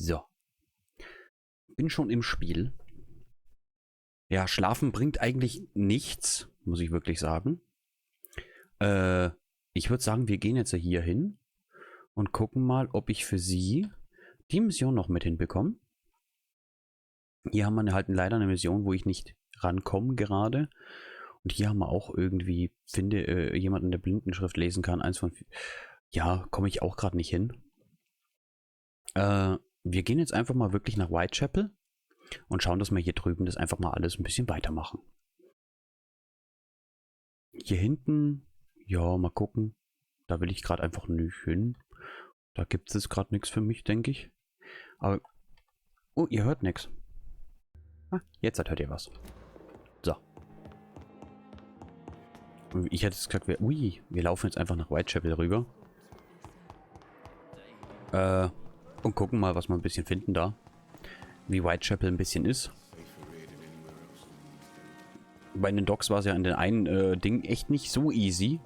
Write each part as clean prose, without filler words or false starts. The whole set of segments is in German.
So. Bin schon im Spiel. Ja, schlafen bringt eigentlich nichts, muss ich wirklich sagen. Ich würde sagen, wir gehen jetzt hier hin und gucken mal, ob ich für sie die Mission noch mit hinbekomme. Hier haben wir halt leider eine Mission, wo ich nicht rankomme gerade. Und hier haben wir auch irgendwie, finde, jemanden, der Blindenschrift lesen kann. Eins von 4. Ja, komme ich auch gerade nicht hin. Wir gehen jetzt einfach mal wirklich nach Whitechapel und schauen, dass wir hier drüben das einfach mal alles ein bisschen weitermachen. Hier hinten, ja, mal gucken. Da will ich gerade einfach nicht hin. Da gibt es gerade nichts für mich, denke ich. Aber, oh, ihr hört nichts. Ah, jetzt hört ihr was. So. Ich hätte jetzt gesagt, wir laufen jetzt einfach nach Whitechapel rüber. Und gucken mal, was wir ein bisschen finden da. Wie Whitechapel ein bisschen ist. Bei den Docks war es ja in den einen Ding echt nicht so easy.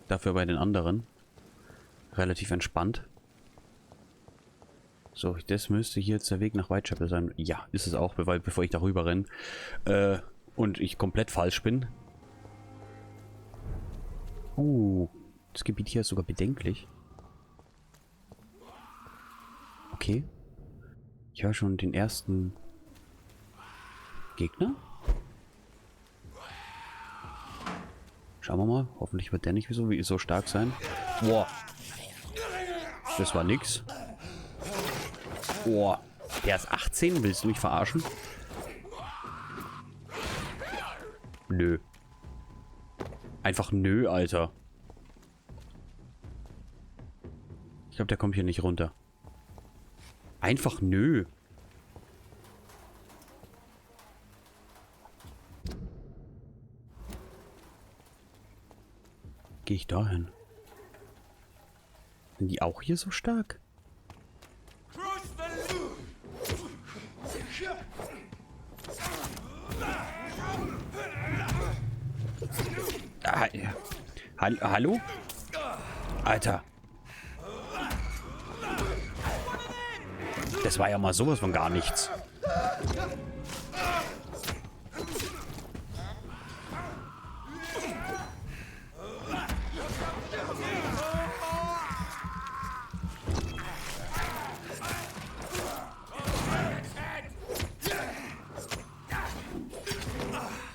Dafür bei den anderen relativ entspannt. So, das müsste hier jetzt der Weg nach Whitechapel sein. Ja, ist es auch, bevor ich darüber renne. Und ich komplett falsch bin. Das Gebiet hier ist sogar bedenklich. Okay. Ich höre schon den ersten Gegner. Schauen wir mal. Hoffentlich wird der nicht so stark sein. Boah. Das war nix. Boah. Der ist 18. Willst du mich verarschen? Nö. Einfach nö, Alter. Ich glaube, der kommt hier nicht runter. Einfach nö. Gehe ich da hin? Sind die auch hier so stark? Ah, ja. Hallo? Alter. Das war ja mal sowas von gar nichts.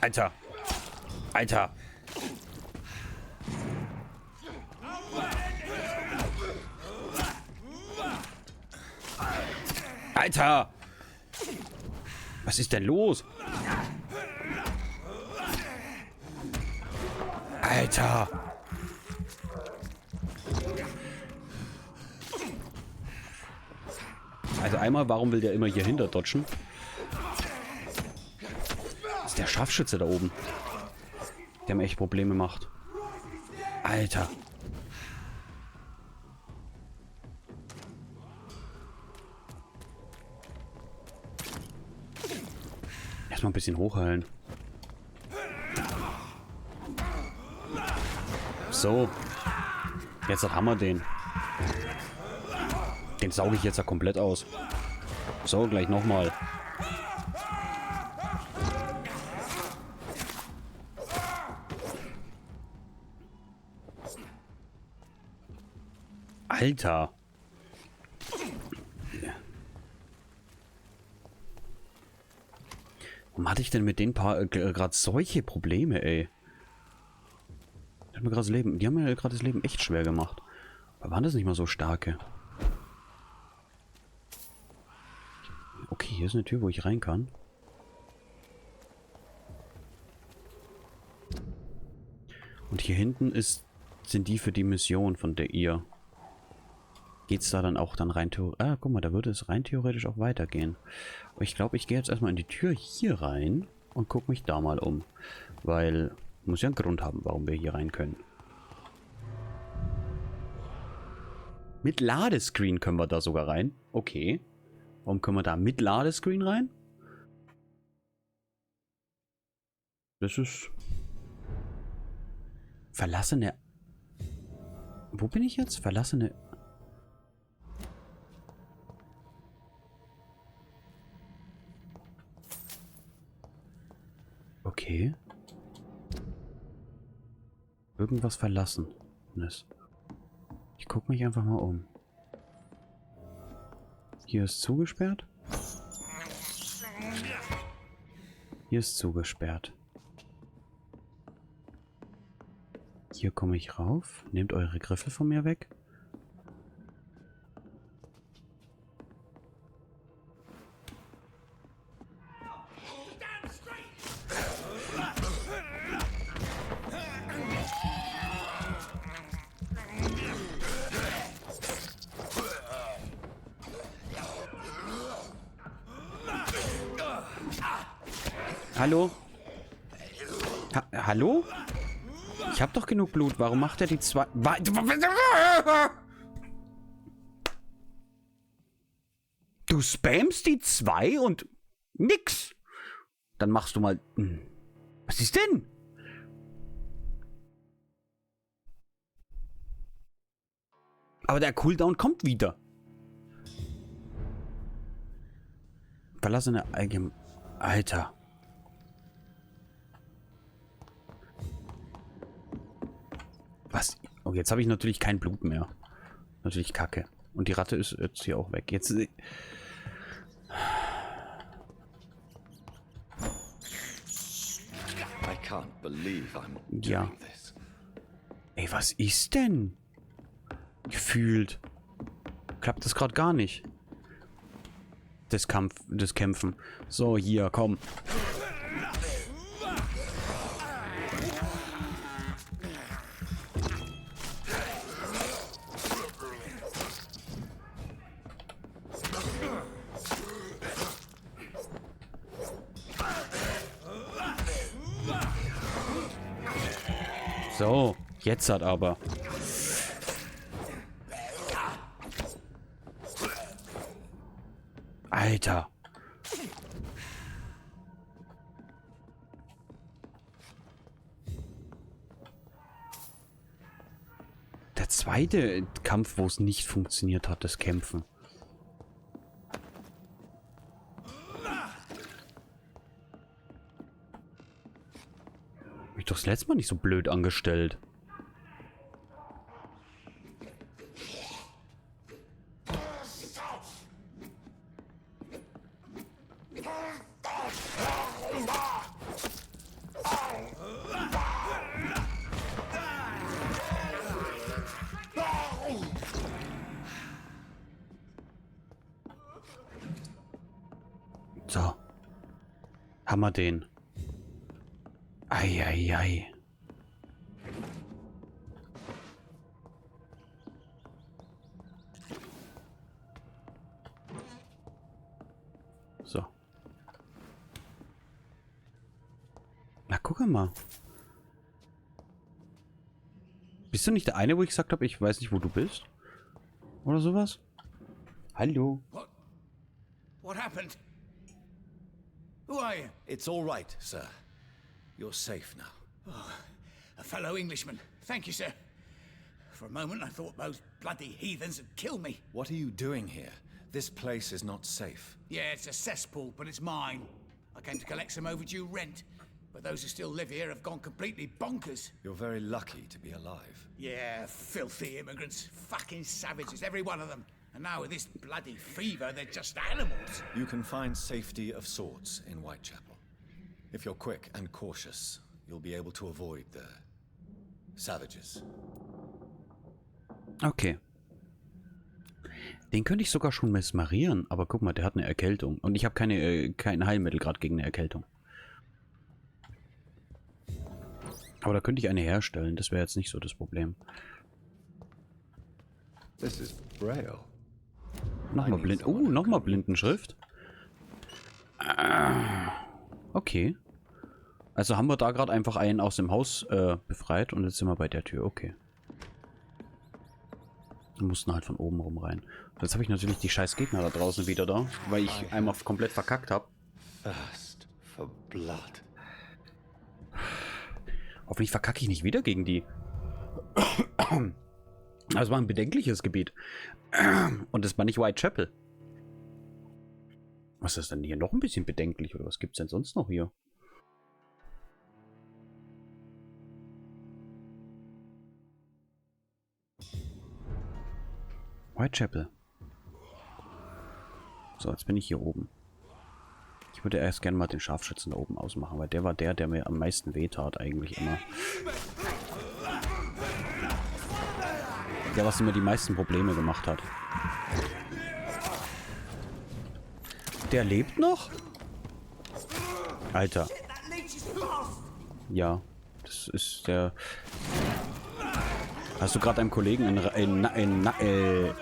Alter. Alter. Alter! Was ist denn los? Alter! Also einmal, warum will der immer hier hinter dodgen? Das ist der Scharfschütze da oben. Der mir echt Probleme macht. Alter! Erstmal ein bisschen hochheilen. So. Jetzt haben wir den. Den sauge ich jetzt ja komplett aus. So, gleich nochmal. Alter. Warum hatte ich denn mit den paar gerade solche Probleme, ey? Die haben mir gerade das Leben echt schwer gemacht. Aber waren das nicht mal so starke? Okay, hier ist eine Tür, wo ich rein kann. Und hier hinten sind die für die Mission von der ihr. Geht's da dann auch rein? Ah, guck mal, da würde es rein theoretisch auch weitergehen. Aber ich glaube, ich gehe jetzt erstmal in die Tür hier rein und gucke mich da mal um. Weil, muss ja einen Grund haben, warum wir hier rein können. Mit Ladescreen können wir da sogar rein. Okay. Warum können wir da mit Ladescreen rein? Das ist... Verlassene... Wo bin ich jetzt? Verlassene... Okay. Irgendwas verlassen. Ich gucke mich einfach mal um. Hier ist zugesperrt. Hier ist zugesperrt. Hier komme ich rauf. Nehmt eure Griffe von mir weg. Hallo? Hallo? Ich hab doch genug Blut. Warum macht er die zwei... Du spammst die zwei und nix. Dann machst du mal... Was ist denn? Aber der Cooldown kommt wieder. Verlassene Allgemein... Alter. Was? Oh, jetzt habe ich natürlich kein Blut mehr. Natürlich Kacke. Und die Ratte ist jetzt hier auch weg. Jetzt... I can't believe I'm doing this. Ey, was ist denn? Gefühlt. Klappt das gerade gar nicht. Das Kämpfen. So, hier, komm. So, jetzt hat aber. Alter. Der zweite Kampf, wo es nicht funktioniert hat, das Kämpfen. Mich doch das letzte Mal nicht so blöd angestellt. So. Haben wir den. Eieiei. So. Na, guck mal. Bist du nicht der eine, wo ich gesagt habe, ich weiß nicht, wo du bist? Oder sowas? Hallo. What happened? Who are you? It's all right, sir. You're safe now. Oh, a fellow Englishman. Thank you, sir. For a moment, I thought those bloody heathens had killed me. What are you doing here? This place is not safe. Yeah, it's a cesspool, but it's mine. I came to collect some overdue rent, but those who still live here have gone completely bonkers. You're very lucky to be alive. Yeah, filthy immigrants. Fucking savages, every one of them. And now with this bloody fever, they're just animals. You can find safety of sorts in Whitechapel. If you're quick and cautious, you'll be able to avoid the savages. Okay. Den könnte ich sogar schon mesmerieren, aber guck mal, der hat eine Erkältung. Und ich habe kein Heilmittel gerade gegen eine Erkältung. Aber da könnte ich eine herstellen, das wäre jetzt nicht so das Problem. This is Braille. Nochmal blind. Oh, nochmal Blindenschrift. Okay. Also haben wir da gerade einfach einen aus dem Haus befreit und jetzt sind wir bei der Tür. Okay. Wir mussten halt von oben rum rein. Jetzt habe ich natürlich die scheiß Gegner da draußen wieder da, weil ich einmal komplett verkackt habe. Thirst for blood. Hoffentlich verkacke ich nicht wieder gegen die. Das war ein bedenkliches Gebiet. Und das war nicht Whitechapel. Was ist denn hier noch ein bisschen bedenklich? Oder was gibt es denn sonst noch hier? Whitechapel. So, jetzt bin ich hier oben. Ich würde erst gerne mal den Scharfschützen da oben ausmachen, weil der war der mir am meisten wehtat eigentlich immer. Der, was immer die meisten Probleme gemacht hat. Der lebt noch? Alter. Ja, das ist der... Hast du gerade einem Kollegen in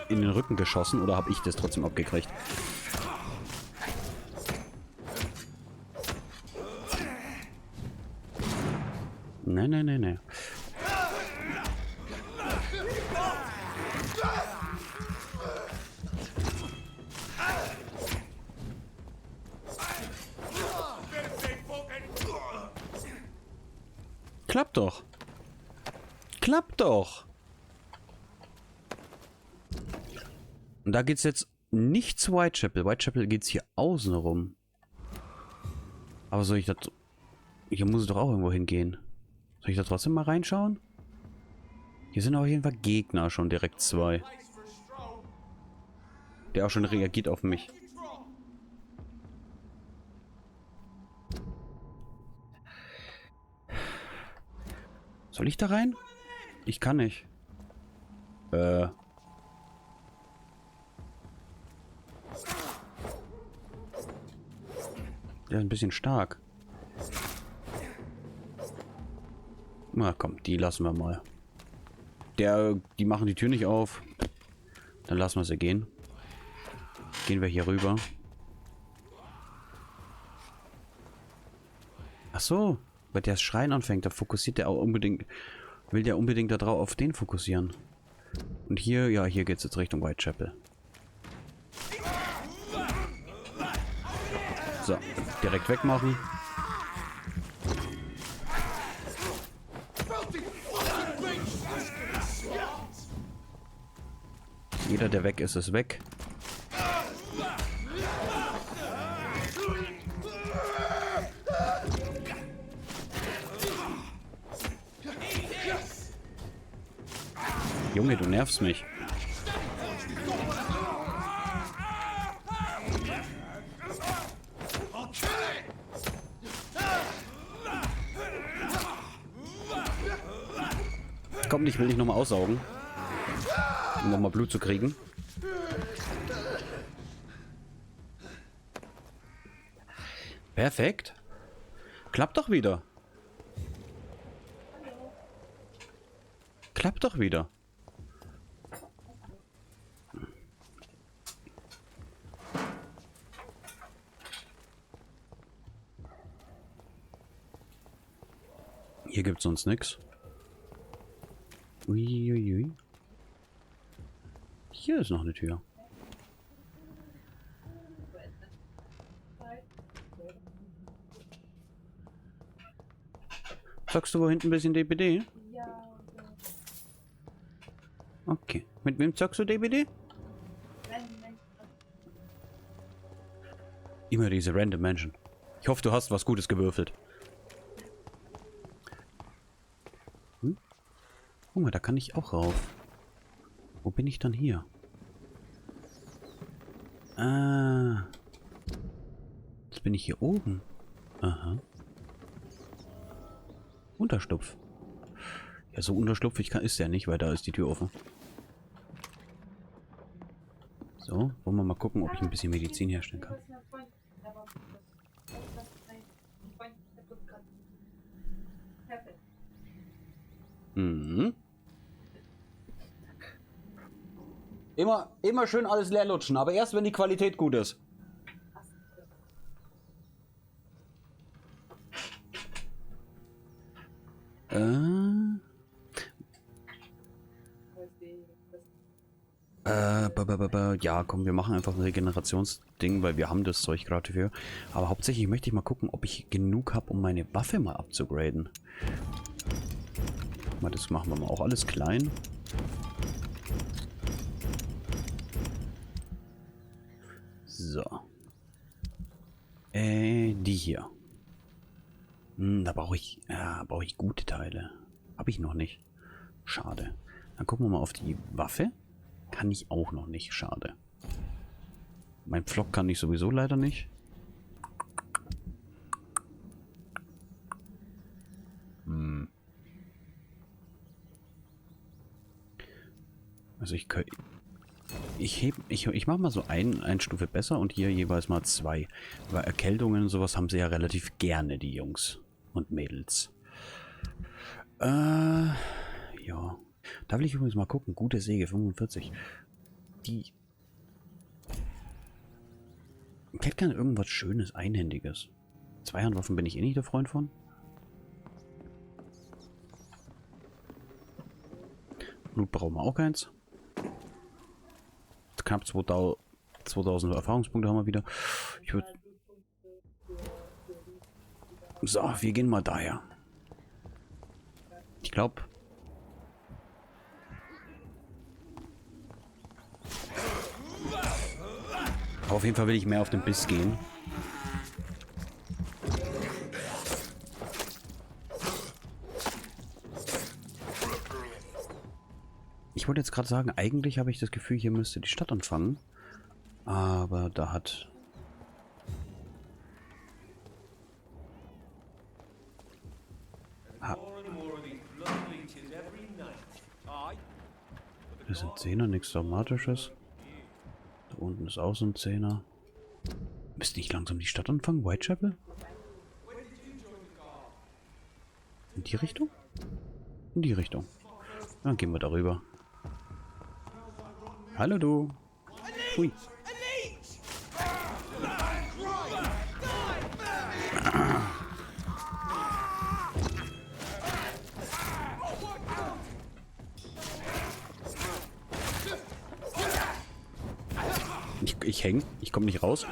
den Rücken geschossen oder habe ich das trotzdem abgekriegt? Nein, nein, nein, nein. Klappt doch. Klappt doch. Und da geht's jetzt nicht zu Whitechapel. Whitechapel geht's hier außen rum. Aber soll ich das... Hier muss es doch auch irgendwo hingehen. Soll ich da trotzdem mal reinschauen? Hier sind auf jeden Fall Gegner, schon direkt 2. Der auch schon reagiert auf mich. Soll ich da rein? Ich kann nicht. Der ist ein bisschen stark. Na komm, die lassen wir mal. Die machen die Tür nicht auf. Dann lassen wir sie gehen. Gehen wir hier rüber. Ach so, weil der das Schreien anfängt, da fokussiert der auch unbedingt, will der unbedingt da drauf auf den fokussieren. Und hier, ja, hier geht's jetzt Richtung Whitechapel. So, direkt wegmachen. Jeder, der weg ist, ist weg. Junge, du nervst mich. Komm, ich will dich nochmal aussaugen. Um nochmal Blut zu kriegen. Perfekt. Klappt doch wieder. Klappt doch wieder. Hier gibt's sonst nichts. Uiuiui. Hier ist noch eine Tür. Sagst du wo hinten ein bisschen DBD? Ja. Okay. Mit wem zockst du DBD? Immer diese random Menschen. Ich hoffe, du hast was Gutes gewürfelt. Hm? Guck mal, da kann ich auch rauf. Wo bin ich dann hier? Ah. Jetzt bin ich hier oben. Aha. Unterstupf. Ja, so unterschlupfig ist der nicht, weil da ist die Tür offen. So, wollen wir mal gucken, ob ich ein bisschen Medizin herstellen kann. Mhm. Immer schön alles leer lutschen, aber erst wenn die Qualität gut ist. Ja, komm, wir machen einfach ein Regenerationsding, weil wir haben das Zeug gerade für. Aber hauptsächlich möchte ich mal gucken, ob ich genug habe, um meine Waffe mal abzugraden. Mal, das machen wir mal auch alles klein. So. Die hier. Da brauche ich gute Teile. Habe ich noch nicht. Schade. Dann gucken wir mal auf die Waffe. Kann ich auch noch nicht, schade. Mein Pflock kann ich sowieso leider nicht. Also ich mache mal so eine Stufe besser und hier jeweils mal 2. Weil Erkältungen und sowas haben sie ja relativ gerne, die Jungs und Mädels. Ja. Da will ich übrigens mal gucken. Gute Säge, 45. Ich hätte gerne irgendwas Schönes, Einhändiges. Zweihandwaffen bin ich eh nicht der Freund von. Blut brauchen wir auch keins. Knapp 2000 Erfahrungspunkte haben wir wieder. Ich würde... So, wir gehen mal daher. Ich glaube... Auf jeden Fall will ich mehr auf den Biss gehen. Ich wollte jetzt gerade sagen, eigentlich habe ich das Gefühl, hier müsste die Stadt anfangen. Aber da hat... Das sind 10er, nichts Dramatisches. Da unten ist auch so ein 10er. Müsste nicht langsam die Stadt anfangen? Whitechapel? In die Richtung? In die Richtung. Dann gehen wir darüber. Hallo du. Hui. Ich häng. Ich komme nicht raus.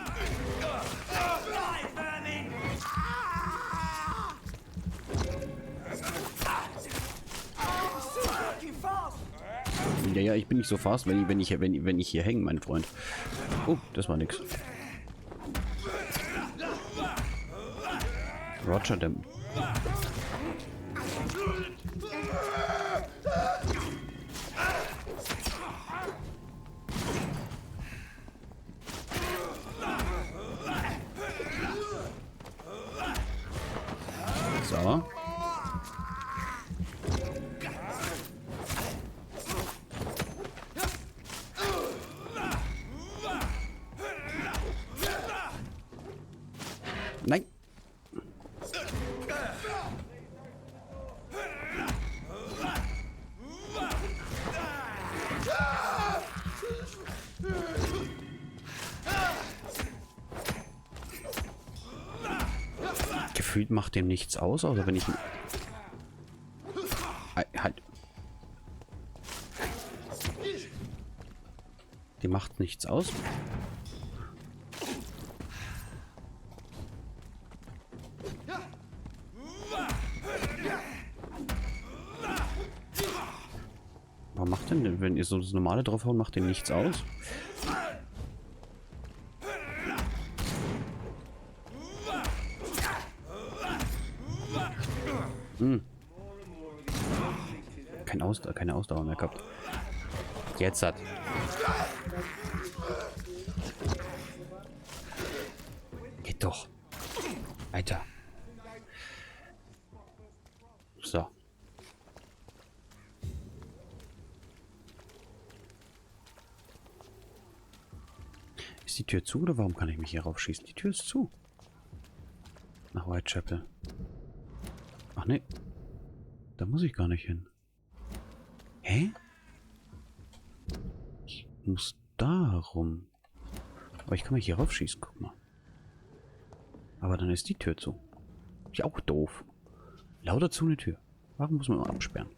Ja, ich bin nicht so fast, wenn ich hier hänge, mein Freund. Oh, das war nix. Roger, der... So. Nein. Gefühlt macht dem nichts aus, außer wenn ich... Halt. Die macht nichts aus. Warum macht denn, wenn ihr so das normale draufhauen, macht dem nichts aus? Hm. Keine Ausdauer mehr gehabt. Jetzt hat. Geht doch. Weiter. So. Ist die Tür zu oder warum kann ich mich hier raufschießen? Die Tür ist zu. Nach Whitechapel. Ach nee. Da muss ich gar nicht hin. Hä? Ich muss da rum. Aber ich kann mich hier raufschießen, guck mal. Aber dann ist die Tür zu. Ist ja auch doof. Lauter zu eine Tür. Warum muss man immer absperren?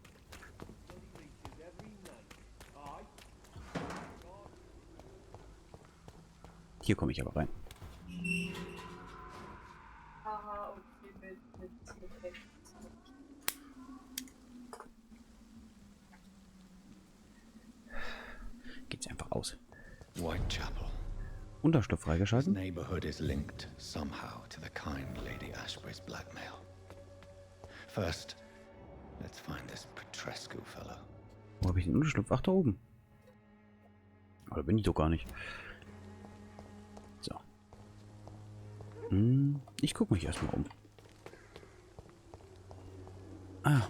Hier komme ich aber rein. Geht's einfach aus. Whitechapel. Unterschlupf This freigeschalten. neighborhood is linked somehow to the kind Lady Ashbury's blackmail. First, let's find this Petrescu fellow. Wo habe ich den Unterschlupf? Ach, da oben. Oder bin ich doch gar nicht. So. Ich gucke mich erstmal um. Ah.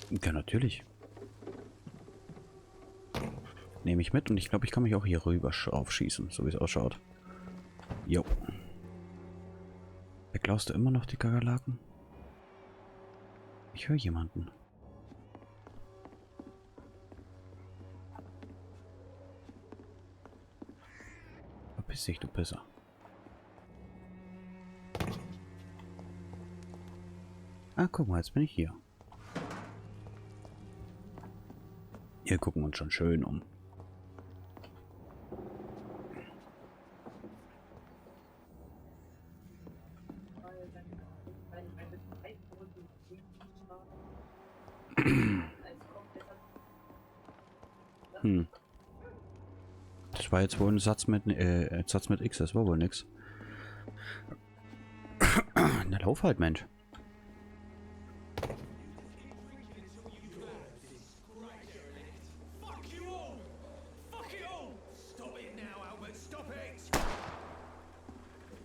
Ja, natürlich. Nehme ich mit und ich glaube, ich kann mich auch hier rüber aufschießen, so wie es ausschaut. Jo. Weglaust du immer noch die Kakerlaken? Ich höre jemanden. Verpiss dich, du Pisser. Ah, guck mal, jetzt bin ich hier. Hier gucken wir uns schon schön um. Das war jetzt wohl ein Satz mit X, das war wohl nix. Na, lauf halt, Mensch.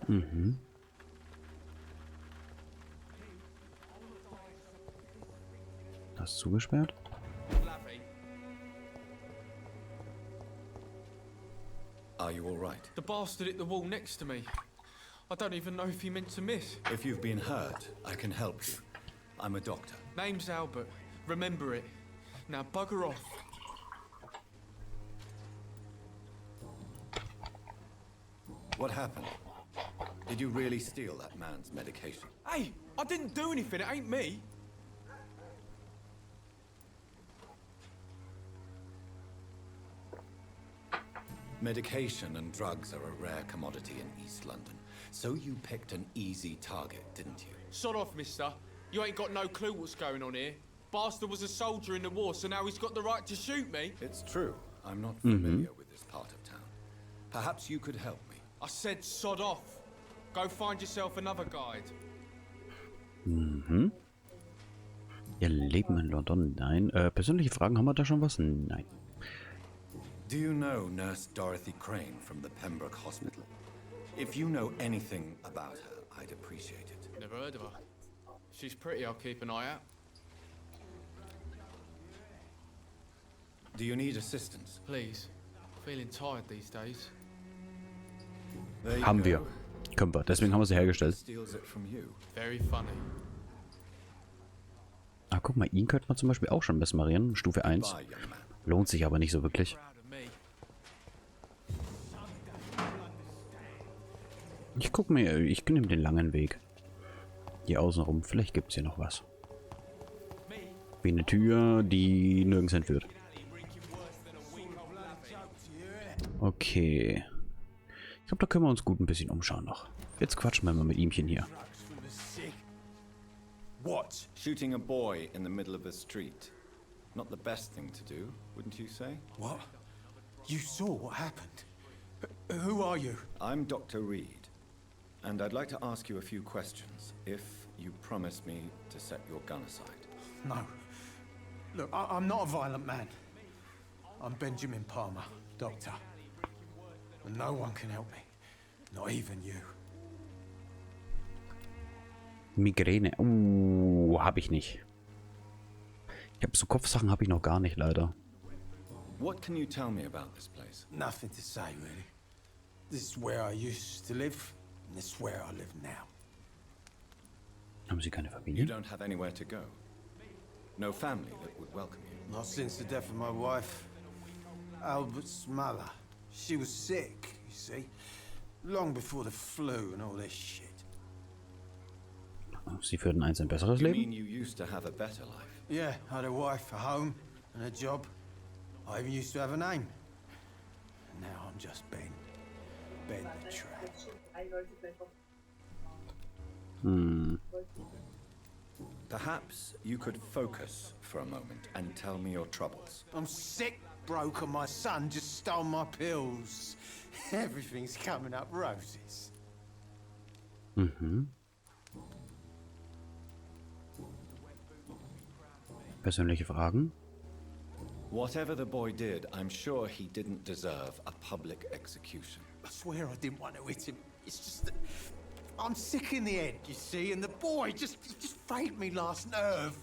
Mhm. Das ist zugesperrt. Are you all right? The bastard hit the wall next to me. I don't even know if he meant to miss. If you've been hurt, I can help you. I'm a doctor. Name's Albert. Remember it. Now bugger off. What happened? Did you really steal that man's medication? Hey, I didn't do anything. It ain't me. Medication and drugs are a rare commodity in East London. So you picked an easy target, didn't you? Sod off, mister. You ain't got no clue what's going on here. Bastard was a soldier in the war, so now he's got the right to shoot me. It's true. I'm not familiar with this part of town. Perhaps you could help me. I said sod off. Go find yourself another guide. Mhm. Ihr Leben in London? Nein. Persönliche Fragen, haben wir da schon was? Nein. Do you know Nurse Dorothy Crane from the Pembroke Hospital? If you know anything about her, I'd appreciate it. Never heard of her. She's pretty, I'll keep an eye out. Do you need assistance? Please. Feeling tired these days. There you Haben go. wir. Können wir. Deswegen haben wir sie hergestellt. Steals it from you. Very funny. Ah, guck mal, ihn könnte man zum Beispiel auch schon mesmerieren. Stufe 1. Bye, young man. Lohnt sich aber nicht so wirklich. Proud of me. Ich nehme den langen Weg. Hier außen rum. Vielleicht gibt es hier noch was. Wie eine Tür, die nirgends hinführt. Okay. Ich glaube, da können wir uns gut ein bisschen umschauen noch. Jetzt quatschen wir mal mit ihmchen hier. What? Shooting a boy in the middle of the street. Not the best thing to do, wouldn't you say? What? You saw what happened? Who are you? I'm Dr. Reed, and I'd like to ask you a few questions, if you promise me to set your gun aside. No. Look, I'm not a violent man. I'm Benjamin Palmer, doctor. And no one can help me. Not even you. Migräne. Habe ich nicht. Ich habe so Kopfsachen habe ich noch gar nicht, leider. What can you tell me about this place? Nothing to say, really. This is where I used to live, and this is where I live now. Haben Sie keine You Familie? don't have anywhere to go. No family that would welcome you. Not since the death of my wife, Albert's mother. She was sick, you see. Long before the flu and all this shit. Sie führten eins ein besseres You Leben? mean you used to have a better life? Yeah, I had a wife, a home, and a job. I even used to have a name. Now I'm just Ben. Ben the Trap. Perhaps you could focus for a moment and tell me your troubles. I'm sick, broke, and my son just stole my pills. Everything's coming up roses. Mhm. Persönliche Fragen? Whatever the boy did, I'm sure he didn't deserve a public execution. I swear I didn't want to hit him. It's just that I'm sick in the head, you see, and the boy just failed me last nerve.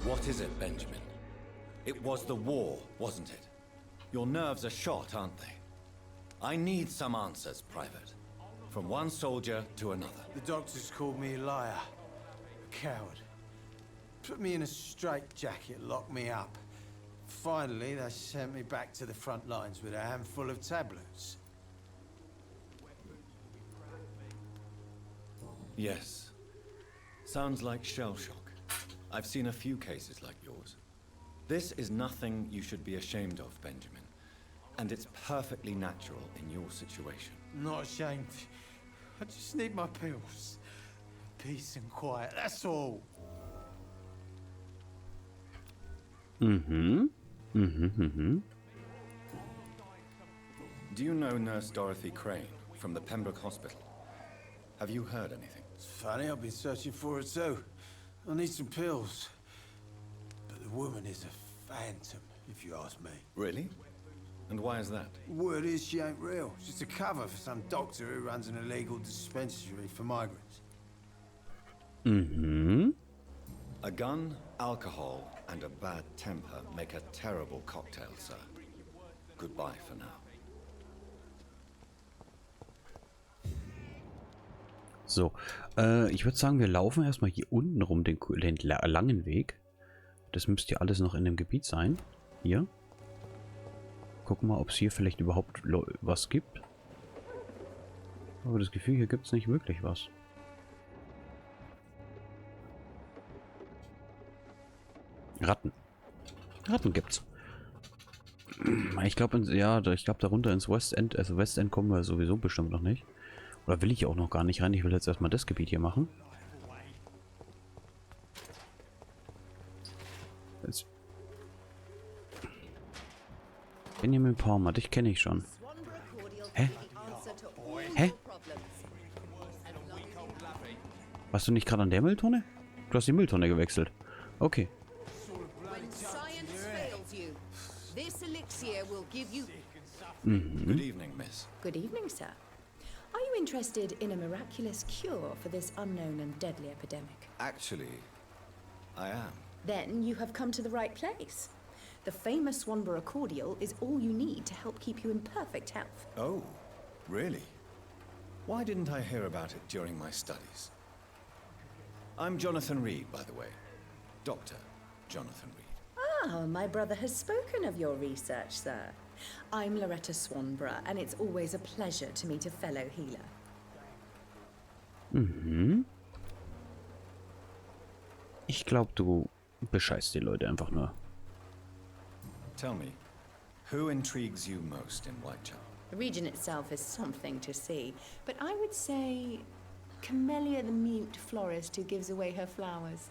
What is it, Benjamin? It was the war, wasn't it? Your nerves are shot, aren't they? I need some answers, Private. From one soldier to another. The doctors called me a liar, a coward. Put me in a straitjacket, locked me up. Finally, they sent me back to the front lines with a handful of tablets. Yes. Sounds like shell shock. I've seen a few cases like yours. This is nothing you should be ashamed of, Benjamin. And it's perfectly natural in your situation. Not ashamed. I just need my pills. Peace and quiet, that's all. Do you know Nurse Dorothy Crane from the Pembroke Hospital? Have you heard anything? It's funny, I've been searching for her too. I need some pills. But the woman is a phantom, if you ask me. Really? And why is that? Word is she ain't real. She's a cover for some doctor who runs an illegal dispensary for migrants. A gun, alcohol, and a bad temper make a terrible cocktail, sir. Goodbye for now. So, ich würde sagen, wir laufen erstmal hier unten rum den langen Weg. Das müsste ja alles noch in dem Gebiet sein. Hier. Gucken mal, ob es hier vielleicht überhaupt was gibt. Aber das Gefühl, hier gibt es nicht wirklich was. Ratten. Ratten gibt's. Ich glaube, ja, ich glaube darunter ins Westend, also Westend kommen wir sowieso bestimmt noch nicht. Oder will ich auch noch gar nicht rein? Ich will jetzt erstmal das Gebiet hier machen. Jetzt. Benjamin Palmer, dich kenne ich schon. Hä? Hä? Warst du nicht gerade an der Mülltonne? Du hast die Mülltonne gewechselt. Okay. Good evening, miss. Good evening, sir. Are you interested in a miraculous cure for this unknown and deadly epidemic? Actually, I am. Then you have come to the right place. The famous Swanborough cordial is all you need to help keep you in perfect health. Oh, really? Why didn't I hear about it during my studies? I'm Jonathan Reed, by the way. Dr. Jonathan Reed. Ah, my brother has spoken of your research, sir. I'm Loretta Swanborough, and it's always a pleasure to meet a fellow healer. Ich glaube, du bescheißt die Leute einfach nur. Tell me, who intrigues you most in Whitechapel? The region itself is something to see, but I would say Camellia the mute florist who gives away her flowers.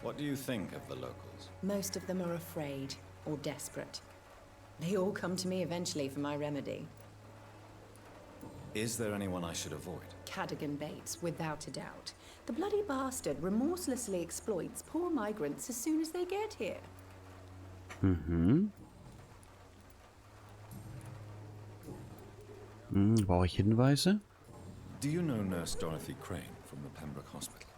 What do you think of the locals? Most of them are afraid or desperate. They all come to me eventually for my remedy. Is there anyone I should avoid? Cadogan Bates, without a doubt. The bloody bastard remorselessly exploits poor migrants as soon as they get here. Brauche ich Hinweise? Do you know Nurse Dorothy Crane from the Pembroke Hospital?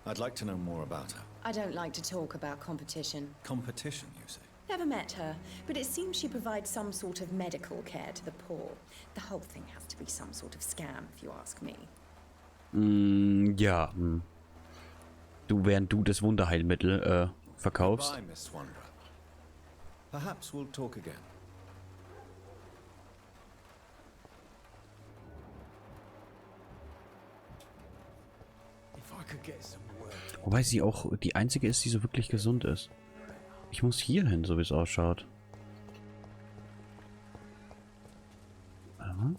I'd like to know more about her. I don't like to talk about competition. Competition, you say? Never met her, but it seems she provides some sort of medical care to the poor. The whole thing has to be some sort of scam, if you ask me. Ja. Während du das Wunderheilmittel verkaufst. Goodbye, Miss Swanborough. Perhaps we'll talk again. If I could get some work. Wobei sie auch die einzige ist, die so wirklich gesund ist. Ich muss hier hin, so wie es ausschaut. Warte mal.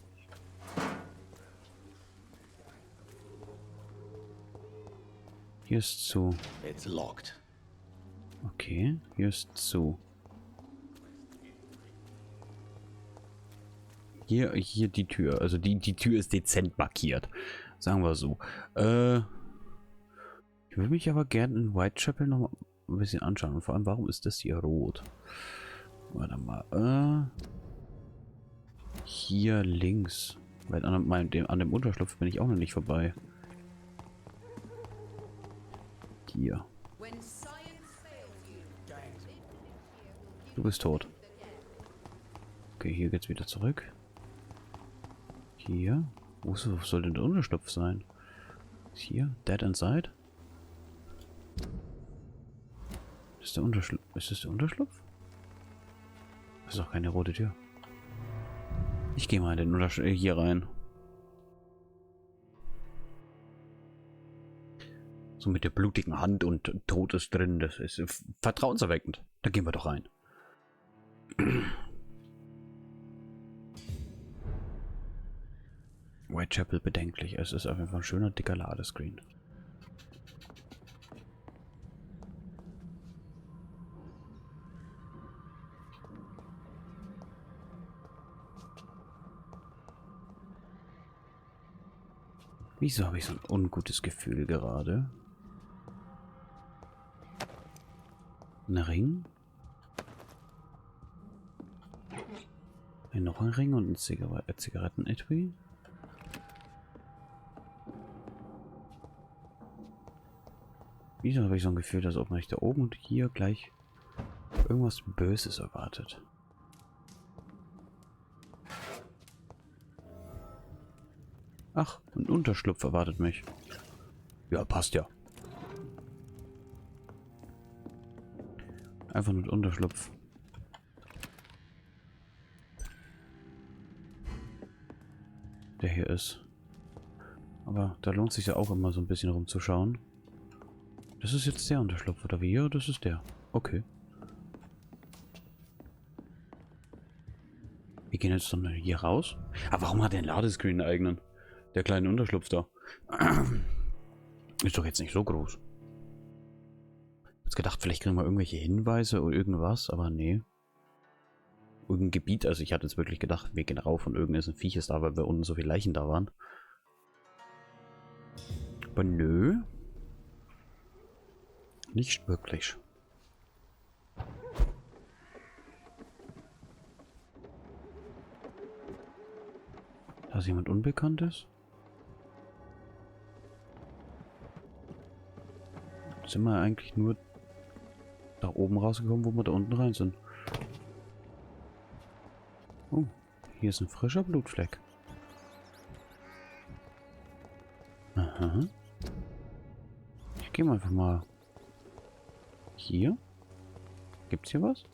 Hier ist zu. It's locked. Okay, hier ist zu. Hier die Tür. Also die Tür ist dezent markiert. Sagen wir so. Ich Ich will mich aber gerne in Whitechapel noch mal ein bisschen anschauen. Und vor allem, warum ist das hier rot? Warte mal. Hier links. Weil an dem Unterschlupf bin ich auch noch nicht vorbei. Hier. Du bist tot. Okay, hier geht's wieder zurück. Hier. Wo soll denn der Unterschlupf sein? Hier? Dead Inside? Ist das der Unterschlupf? Das ist doch keine rote Tür. Ich gehe mal in den hier rein. So mit der blutigen Hand und Tod ist drin. Das ist vertrauenserweckend. Da gehen wir doch rein. Whitechapel bedenklich. Es ist auf jeden Fall ein schöner dicker Ladescreen. Wieso habe ich so ein ungutes Gefühl gerade? Ein Ring? Noch ein Ring und ein Zigaretten-Etui? Wieso habe ich so ein Gefühl, dass ob man da oben und hier gleich irgendwas Böses erwartet? Ach, ein Unterschlupf erwartet mich. Ja, passt ja. Einfach nur ein Unterschlupf. Der hier ist. Aber da lohnt sich ja auch immer so ein bisschen rumzuschauen. Das ist jetzt der Unterschlupf, oder wie? Ja, das ist der. Okay. Wir gehen jetzt dann hier raus. Aber warum hat der einen Ladescreen einen eigenen? Der kleine Unterschlupf da. Ist doch jetzt nicht so groß. Ich hab gedacht, vielleicht kriegen wir irgendwelche Hinweise oder irgendwas, aber nee. Irgendein Gebiet, also ich hatte jetzt wirklich gedacht, wir gehen rauf und irgendein Viech ist da, weil wir unten so viele Leichen da waren. Aber nö. Nicht wirklich. Da ist jemand Unbekanntes. Sind wir eigentlich nur da oben rausgekommen, wo wir da unten rein sind. Oh, hier ist ein frischer Blutfleck. Aha. Ich gehe mal einfach mal. Hier? Gibt's hier was?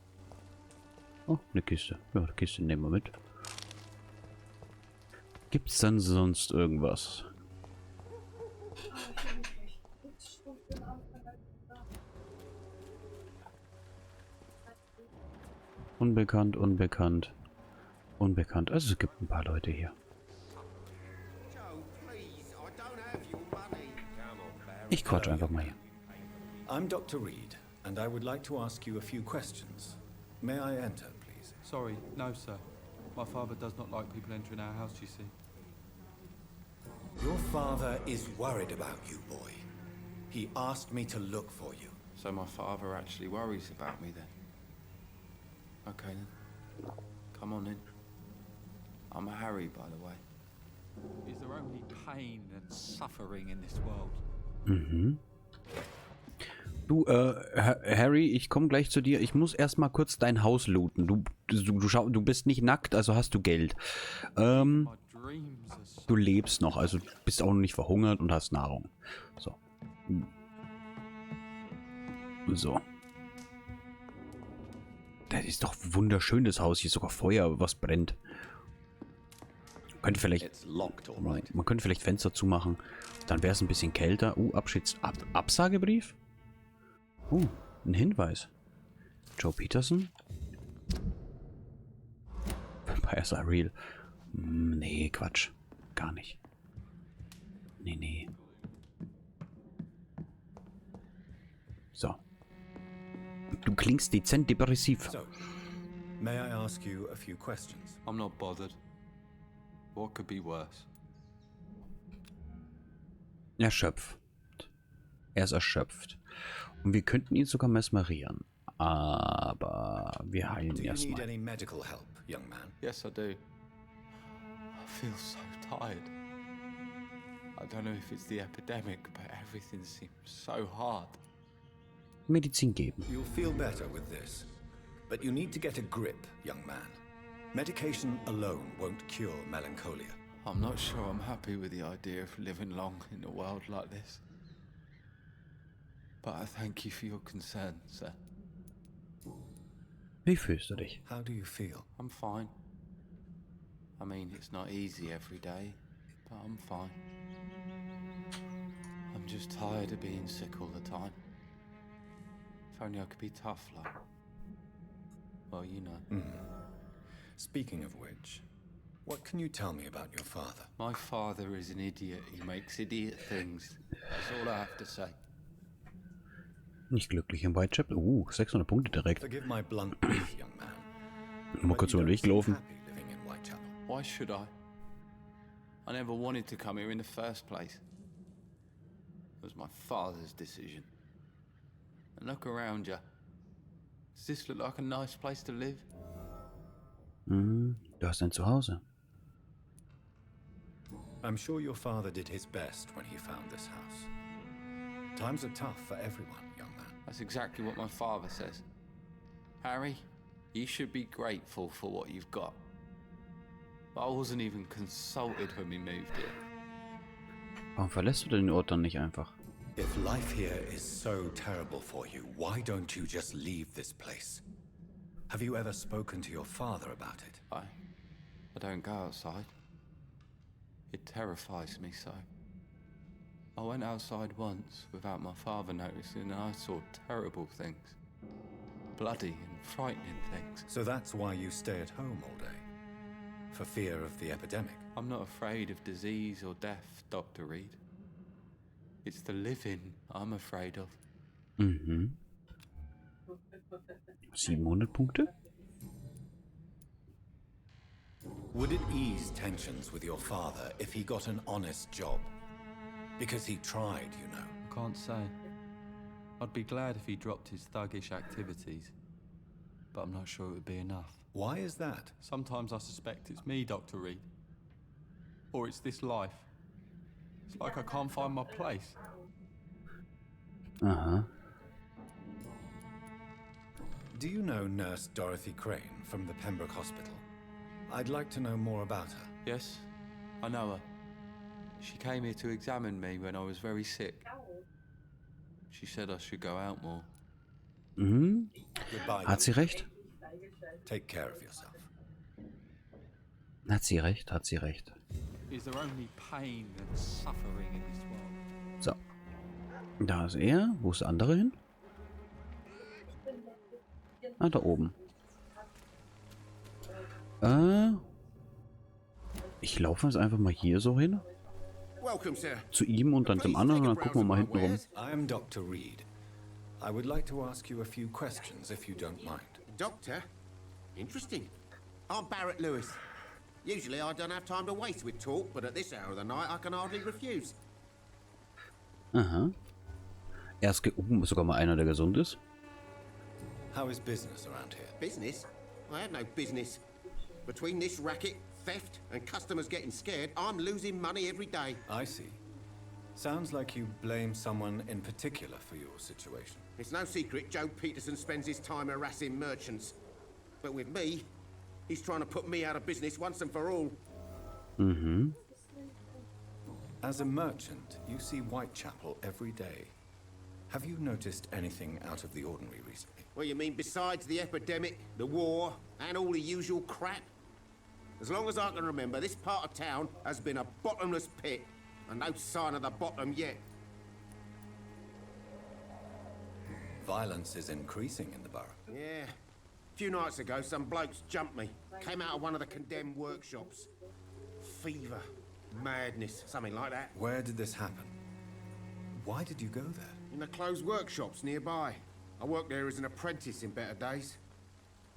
Oh, eine Kiste. Ja, die Kiste nehmen wir mit. Gibt's dann sonst irgendwas? Unbekannt, unbekannt, unbekannt. Also es gibt ein paar Leute hier. Ich quatsch einfach mal hier. I'm Dr. Reed, and I would like to ask you a few questions. May I enter, please? Sorry, no, sir. My father does not like people entering our house, you see. Your father is worried about you, boy. He asked me to look for you. So my father actually worries about me then? Okay then. Come on in. I'm a Harry, by the way. Is there only pain and suffering in this world? Mhm. Du, Harry, ich komme gleich zu dir. Ich muss erstmal kurz dein Haus looten. Du bist nicht nackt, also hast du Geld. Du lebst noch, also bist auch noch nicht verhungert und hast Nahrung. So. So. Das ist doch wunderschön, das Haus. Hier ist sogar Feuer, was brennt. Man könnte vielleicht Fenster zumachen. Dann wäre es ein bisschen kälter. Absagebrief? Ein Hinweis. Joe Peterson? Vampires are real. Nee, Quatsch. Gar nicht. Nee. So. Du klingst dezent depressiv. So, may I ask you a few questions? I'm not bothered. What could be worse? Erschöpft. Er ist erschöpft. Und wir könnten ihn sogar mesmerieren. Aber wir heilen Do you need erstmal. any medical help, young man? Yes, I do. I feel so tired. I don't know if it's the epidemic, but everything seems so hard. Medizin geben. You'll feel better with this. But you need to get a grip, young man. Medication alone won't cure melancholia. I'm not sure I'm happy with the idea of living long in a world like this. But I thank you for your concern, sir. Wie fühlst du dich? How do you feel? I'm fine. I mean, it's not easy every day, but I'm fine. I'm just tired of being sick all the time. If only I could be tough, like... Well, you know. Speaking of which, what can you tell me about your father? My father is an idiot. He makes idiot things. That's all I have to say. Nicht glücklich im White Chapter. 600 Punkte direkt. Forgive my bluntness, young man. Mal kurz über den Weg laufen. Happy living in Whitechapel. Why should I? I never wanted to come here in the first place. It was my father's decision. And look around you. Does this look like a nice place to live? Du hast ein Zuhause. I'm sure your father did his best when he found this house. Times are tough for everyone, young man. That's exactly what my father says. Harry, you should be grateful for what you've got. But I wasn't even consulted when we moved here. Warum verlässt du den Ort dann nicht einfach? If life here is so terrible for you, why don't you just leave this place? Have you ever spoken to your father about it? I don't go outside. It terrifies me so. I went outside once without my father noticing and I saw terrible things. Bloody and frightening things. So that's why you stay at home all day? For fear of the epidemic? I'm not afraid of disease or death, Dr. Reed. It's the living I'm afraid of. 700 Punkte? Would it ease tensions with your father if he got an honest job? Because he tried, you know. I can't say. I'd be glad if he dropped his thuggish activities, but I'm not sure it would be enough. Why is that? Sometimes I suspect it's me, Dr. Reed. Or it's this life. It's like I can't find my place. Aha. Do you know Nurse Dorothy Crane from the Pembroke Hospital? I'd like to know more about her. Yes, I know her. She came here to examine me when I was very sick. She said I should go out more. Goodbye. Hat sie recht? Take care of yourself. Hat sie recht, hat sie recht. Is there only pain and suffering in this world? So. Da ist er. Wo ist der andere hin? Ah, da oben. Ich laufe jetzt einfach mal hier so hin. Welcome, sir. Zu ihm und dann zum anderen und dann gucken wir mal hinten rum. I'm Dr. Reed. I would like to ask you a few questions if you don't mind. Doctor? Interesting. I'm Barrett Lewis. Usually I don't have time to waste with talk, but at this hour of the night I can hardly refuse. Aha. Er ist sogar mal einer, der gesund ist. How is business around here? Business? I have no business. Between this racket, theft, and customers getting scared, I'm losing money every day. I see. Sounds like you blame someone in particular for your situation. It's no secret Joe Peterson spends his time harassing merchants. But with me, he's trying to put me out of business once and for all. As a merchant, you see Whitechapel every day. Have you noticed anything out of the ordinary recently? Well, you mean besides the epidemic, the war, and all the usual crap? As long as I can remember, this part of town has been a bottomless pit, and no sign of the bottom yet. Violence is increasing in the borough. Yeah. A few nights ago, some blokes jumped me. Came out of one of the condemned workshops. Fever, madness, something like that. Where did this happen? Why did you go there? In the closed workshops nearby. I worked there as an apprentice in better days.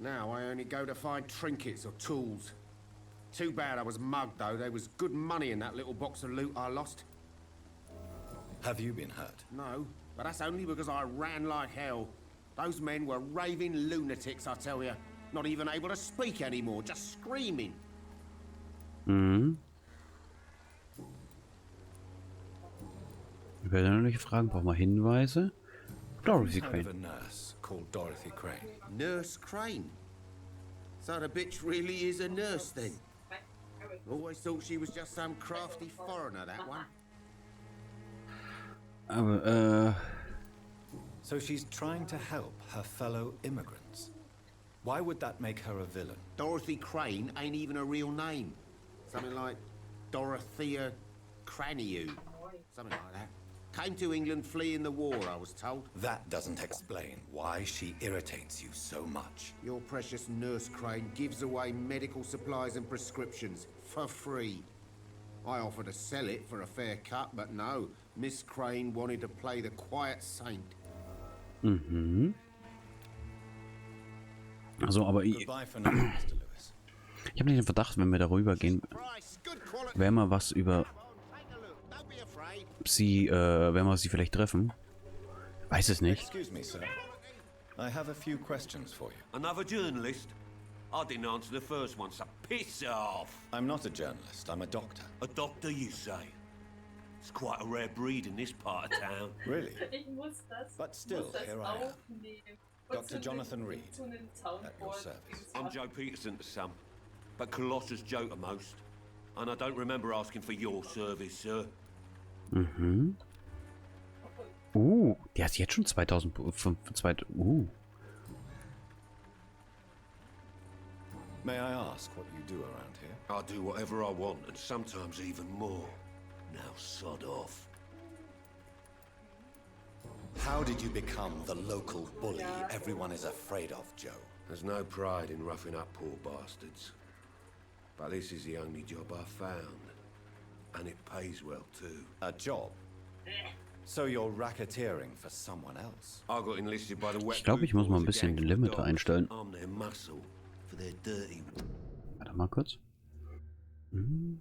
Now I only go to find trinkets or tools. Too bad I was mugged, though. There was good money in that little box of loot I lost. Have you been hurt? No, But that's only because I ran like hell. Those men were raving lunatics, I tell you. Not even able to speak anymore, just screaming. Mhm. Persönliche Fragen, brauchen wir Hinweise? Dorothy Kind of Crane. a nurse called Dorothy Crane. Nurse Crane? So the bitch really is a nurse then? Always thought she was just some crafty foreigner, that one. Aber, So she's trying to help her fellow immigrants. Why would that make her a villain? Dorothy Crane ain't even a real name. Something like Dorothea Craniu. Something like that. Came to England fleeing the war, I was told. That doesn't explain why she irritates you so much. Your precious Nurse Crane gives away medical supplies and prescriptions for free. I offered to sell it for a fair cut, but no. Miss Crane wanted to play the quiet saint. mhm. Also, aber ich Goodbye for now, Mr. Lewis. habe nicht den Verdacht, wenn wir darüber gehen, Price, good quality. werden wir was über Come on, take a look. Don't be afraid. sie, werden wir sie vielleicht treffen. Weiß es nicht. Excuse me, sir. I have a few questions for you. Another journalist? I didn't answer the first one, so piss off. I'm not a journalist, I'm a doctor. A doctor, you say? It's quite a rare breed in this part of town. Really? Ich muss das, But still, muss das here I am. aufnehmen. Dr. Jonathan Reed, Zu einem Soundboard. at your service. I'm Joe Peterson to some, but Colossus Joe to most. And I don't remember asking for your service, sir. Mhm. Der hat jetzt schon 2005. May I ask what you do around here? I do whatever I want, and sometimes even more. Now sod off. How did you become the local bully everyone is afraid of, Joe? There's no pride in roughing up poor bastards. But this is the only job I found. And it pays well, too. A job? So you're racketeering for someone else? I got enlisted by the wet Ich glaube, ich muss mal ein boys, a bisschen gang den full of Limiter dogs. einstellen. I'm their muscle for their dirty. Warte mal kurz. Mhm.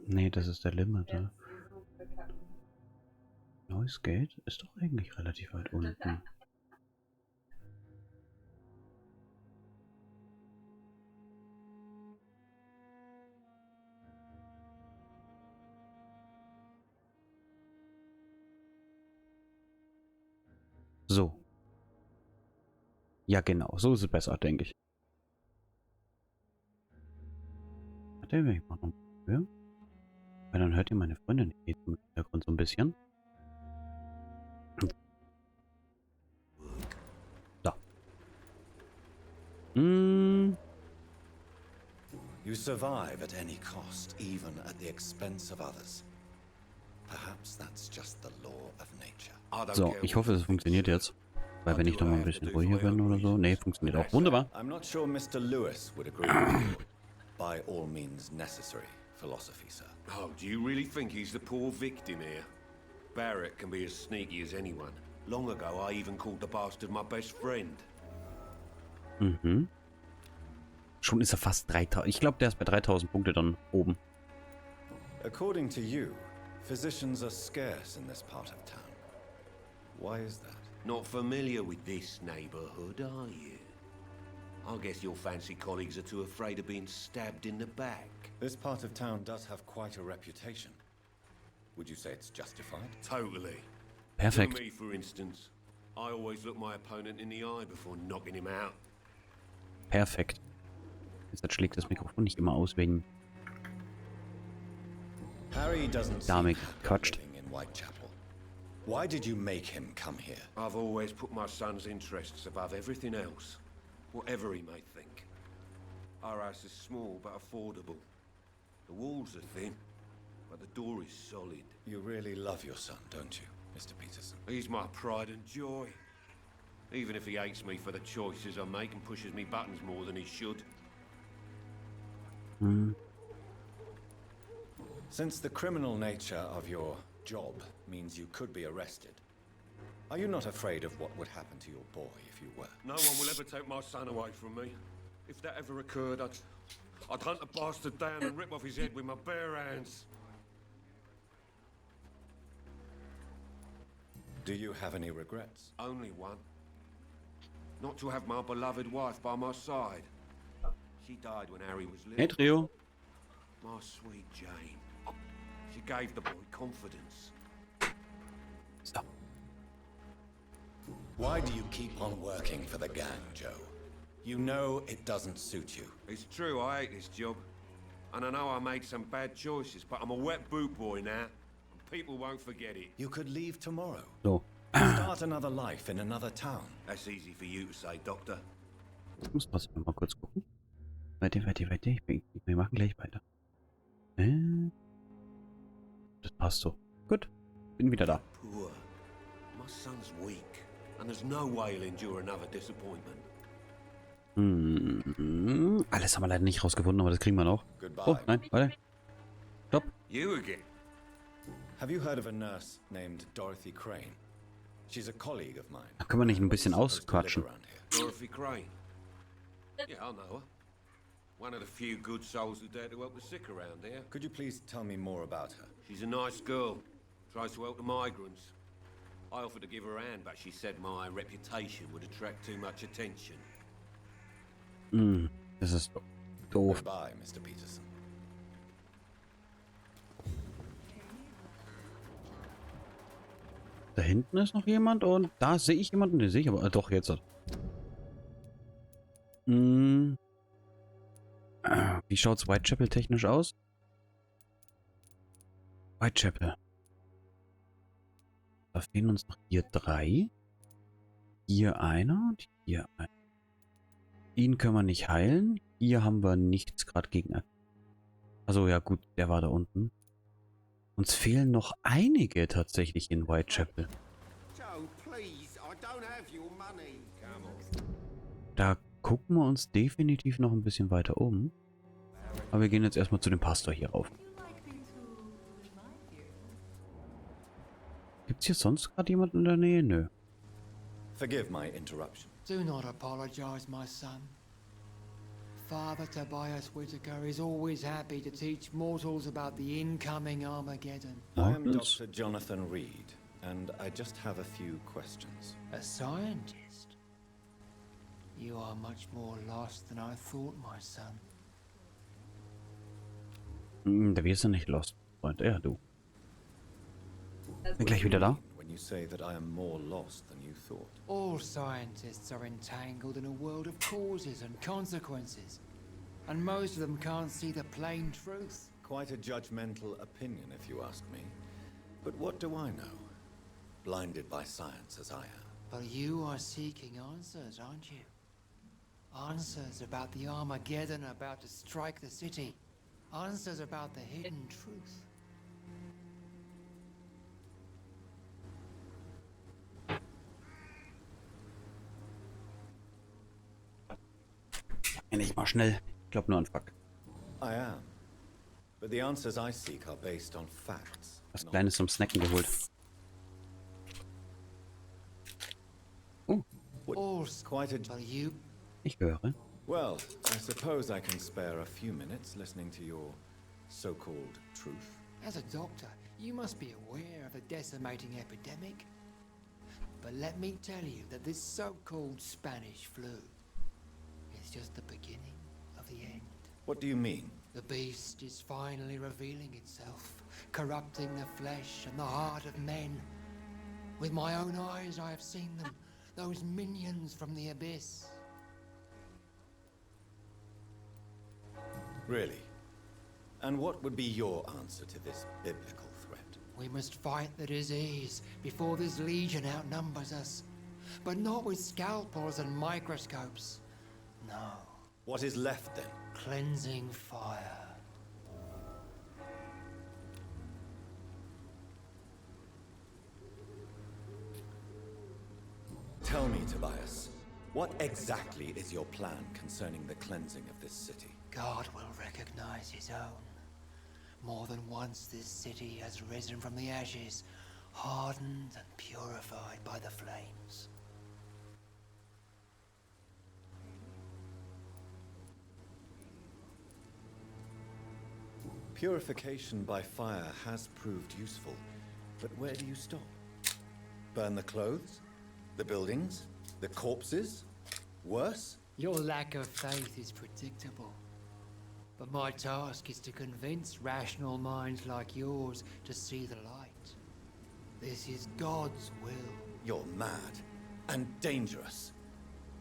Nee, das ist der Limiter. Neues Gate ist doch eigentlich relativ weit unten. So. Ja, genau. So ist es besser, denke ich. Warte, wenn ich mal noch höre. Weil dann hört ihr meine Freundin im Hintergrund so ein bisschen. Da. You survive at any cost, even at the expense of others. Perhaps that's just the law of nature. So, ich hoffe, es funktioniert jetzt. Weil wenn ich noch mal ein bisschen ruhiger bin oder so. Nee, funktioniert auch. Wunderbar. I'm not sure Mr. Lewis would agree with you. By all means necessary philosophy, sir. Oh, do you really think he's the poor victim here? Barrett can be as sneaky as anyone. Long ago, I even called the bastard my best friend. Mhm. Schon ist er fast 3000. Ich glaube, der ist bei 3000 Punkte dann oben. According to you, physicians are scarce in this part of town. Why is that? Not familiar with this neighborhood, are you? I guess your fancy colleagues are too afraid of being stabbed in the back. This part of town does have quite a reputation. Would you say it's justified? Totally. Perfekt. For me, for instance, I always look my opponent in the eye before knocking him out. Perfekt. Jetzt schlägt das Mikrofon nicht immer aus wegen Harry doesn't Dame seem happy quatscht. living in Whitechapel. Why did you make him come here? I've always put my son's interests above everything else, whatever he may think. Our house is small but affordable. The walls are thin, but the door is solid. You really love your son, don't you, Mr. Peterson? He's my pride and joy. Even if he hates me for the choices I make and pushes me buttons more than he should. Since the criminal nature of your job means you could be arrested, are you not afraid of what would happen to your boy if you were? No one will ever take my son away from me. If that ever occurred, I'd hunt the bastard down and rip off his head with my bare hands. Do you have any regrets? Only one. Not to have my beloved wife by my side. She died when Harry was little. Hey Trio. My sweet Jane. She gave the boy confidence. Stop. Why do you keep on working for the gang, Joe? You know it doesn't suit you. It's true, I hate this job. And I know I made some bad choices, but I'm a wet boot boy now. And people won't forget it. You could leave tomorrow. So. Start another life in another town. That's easy for you to say, Doctor. Ich muss trotzdem mal kurz gucken. Weiter. Wir machen gleich weiter. Das passt so. Gut. Bin wieder da. Poor. My son's weak. And there's no way he'll endure another disappointment. Alles haben wir leider nicht rausgefunden, aber das kriegen wir noch. Oh, nein, warte. Stopp. You again? Have you heard of a nurse named Dorothy Crane? She's a colleague of mine. Da können wir nicht ein bisschen ausquatschen. Dorothy Crane? Yeah, I know her. One of the few good souls who dare to help the sick around here. Could you please tell me more about her? She's a nice girl. Tries to help the migrants. I offered to give her a hand, but she said my reputation would attract too much attention. Das ist doof. Goodbye, Mr. Peterson. Da hinten ist noch jemand und da sehe ich jemanden, den sehe ich aber doch jetzt. Wie schaut's Whitechapel technisch aus? Whitechapel. Da fehlen uns noch hier 3. Hier einer und hier einer. Ihn können wir nicht heilen. Hier haben wir nichts gerade gegen. Also ja gut, der war da unten. Uns fehlen noch einige tatsächlich in Whitechapel. Da gucken wir uns definitiv noch ein bisschen weiter um. Aber wir gehen jetzt erstmal zu dem Pastor hier rauf. Gibt's hier sonst gerade jemanden in der Nähe? Nö. Forgive my interruption. Do not apologize, my son. Father Tobias Whitaker is always happy to teach mortals about the incoming Armageddon. I am Dr. Jonathan Reed, and I just have a few questions. A scientist? You are much more lost than I thought, my son. Wir sind nicht lost, Freund. Ja, du. Bin gleich wieder da. When you say that I am more lost than you thought. All scientists are entangled in a world of causes and consequences, and most of them can't see the plain truth. Quite a judgmental opinion, if you ask me. But what do I know? Blinded by science as I am. But you are seeking answers, aren't you? Answers about the Armageddon about to strike the city. Answers about the hidden truth. Nicht mal schnell. Ich glaube nur an Fuck. I am. But the answers I seek are based on facts. Was Kleines zum Snacken geholt. All's quite a... But you... Ich höre. Well, I suppose I can spare a few minutes listening to your so-called truth. As a doctor, you must be aware of the decimating epidemic. But let me tell you that this so-called Spanish flu is just the beginning of the end. What do you mean? The beast is finally revealing itself, corrupting the flesh and the heart of men. With my own eyes I have seen them, those minions from the abyss. Really? And what would be your answer to this biblical threat? We must fight the disease before this legion outnumbers us. But not with scalpels and microscopes. No. What is left then? Cleansing fire. Tell me, Tobias, what exactly is your plan concerning the cleansing of this city? God will recognize his own. More than once this city has risen from the ashes, hardened and purified by the flames. Purification by fire has proved useful, but where do you stop? Burn the clothes? The buildings? The corpses? Worse? Your lack of faith is predictable. But my task is to convince rational minds like yours to see the light. This is God's will. You're mad and dangerous.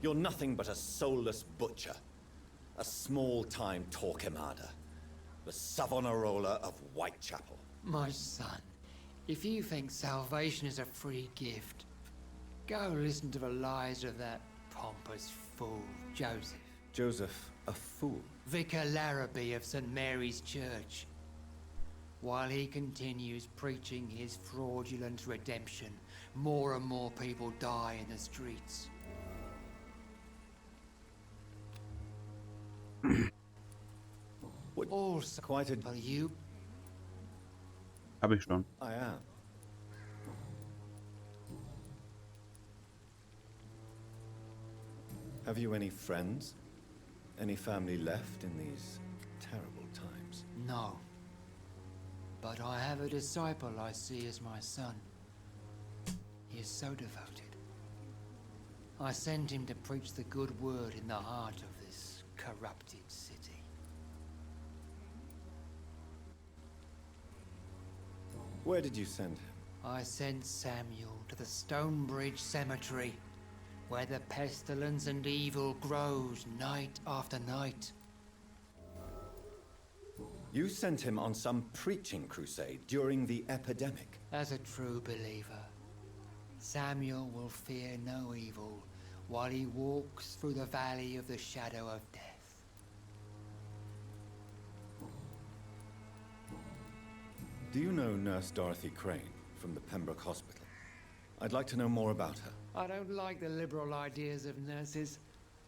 You're nothing but a soulless butcher. A small-time Torquemada. The Savonarola of Whitechapel. My son, if you think salvation is a free gift, go listen to the lies of that pompous fool, Joseph. Joseph, a fool? Vicar Larrabee of St. Mary's Church. While he continues preaching his fraudulent redemption, more and more people die in the streets. Also, quite a... Are you? Hab ich schon. I am. Have you any friends? Any family left in these terrible times? No. But I have a disciple I see as my son. He is so devoted. I send him to preach the good word in the heart of this corrupted city. Where did you send him? I sent Samuel to the Stonebridge Cemetery, where the pestilence and evil grows night after night. You sent him on some preaching crusade during the epidemic. As a true believer, Samuel will fear no evil while he walks through the valley of the shadow of death. Do you know Nurse Dorothy Crane from the Pembroke Hospital? I'd like to know more about her. I don't like the liberal ideas of nurses,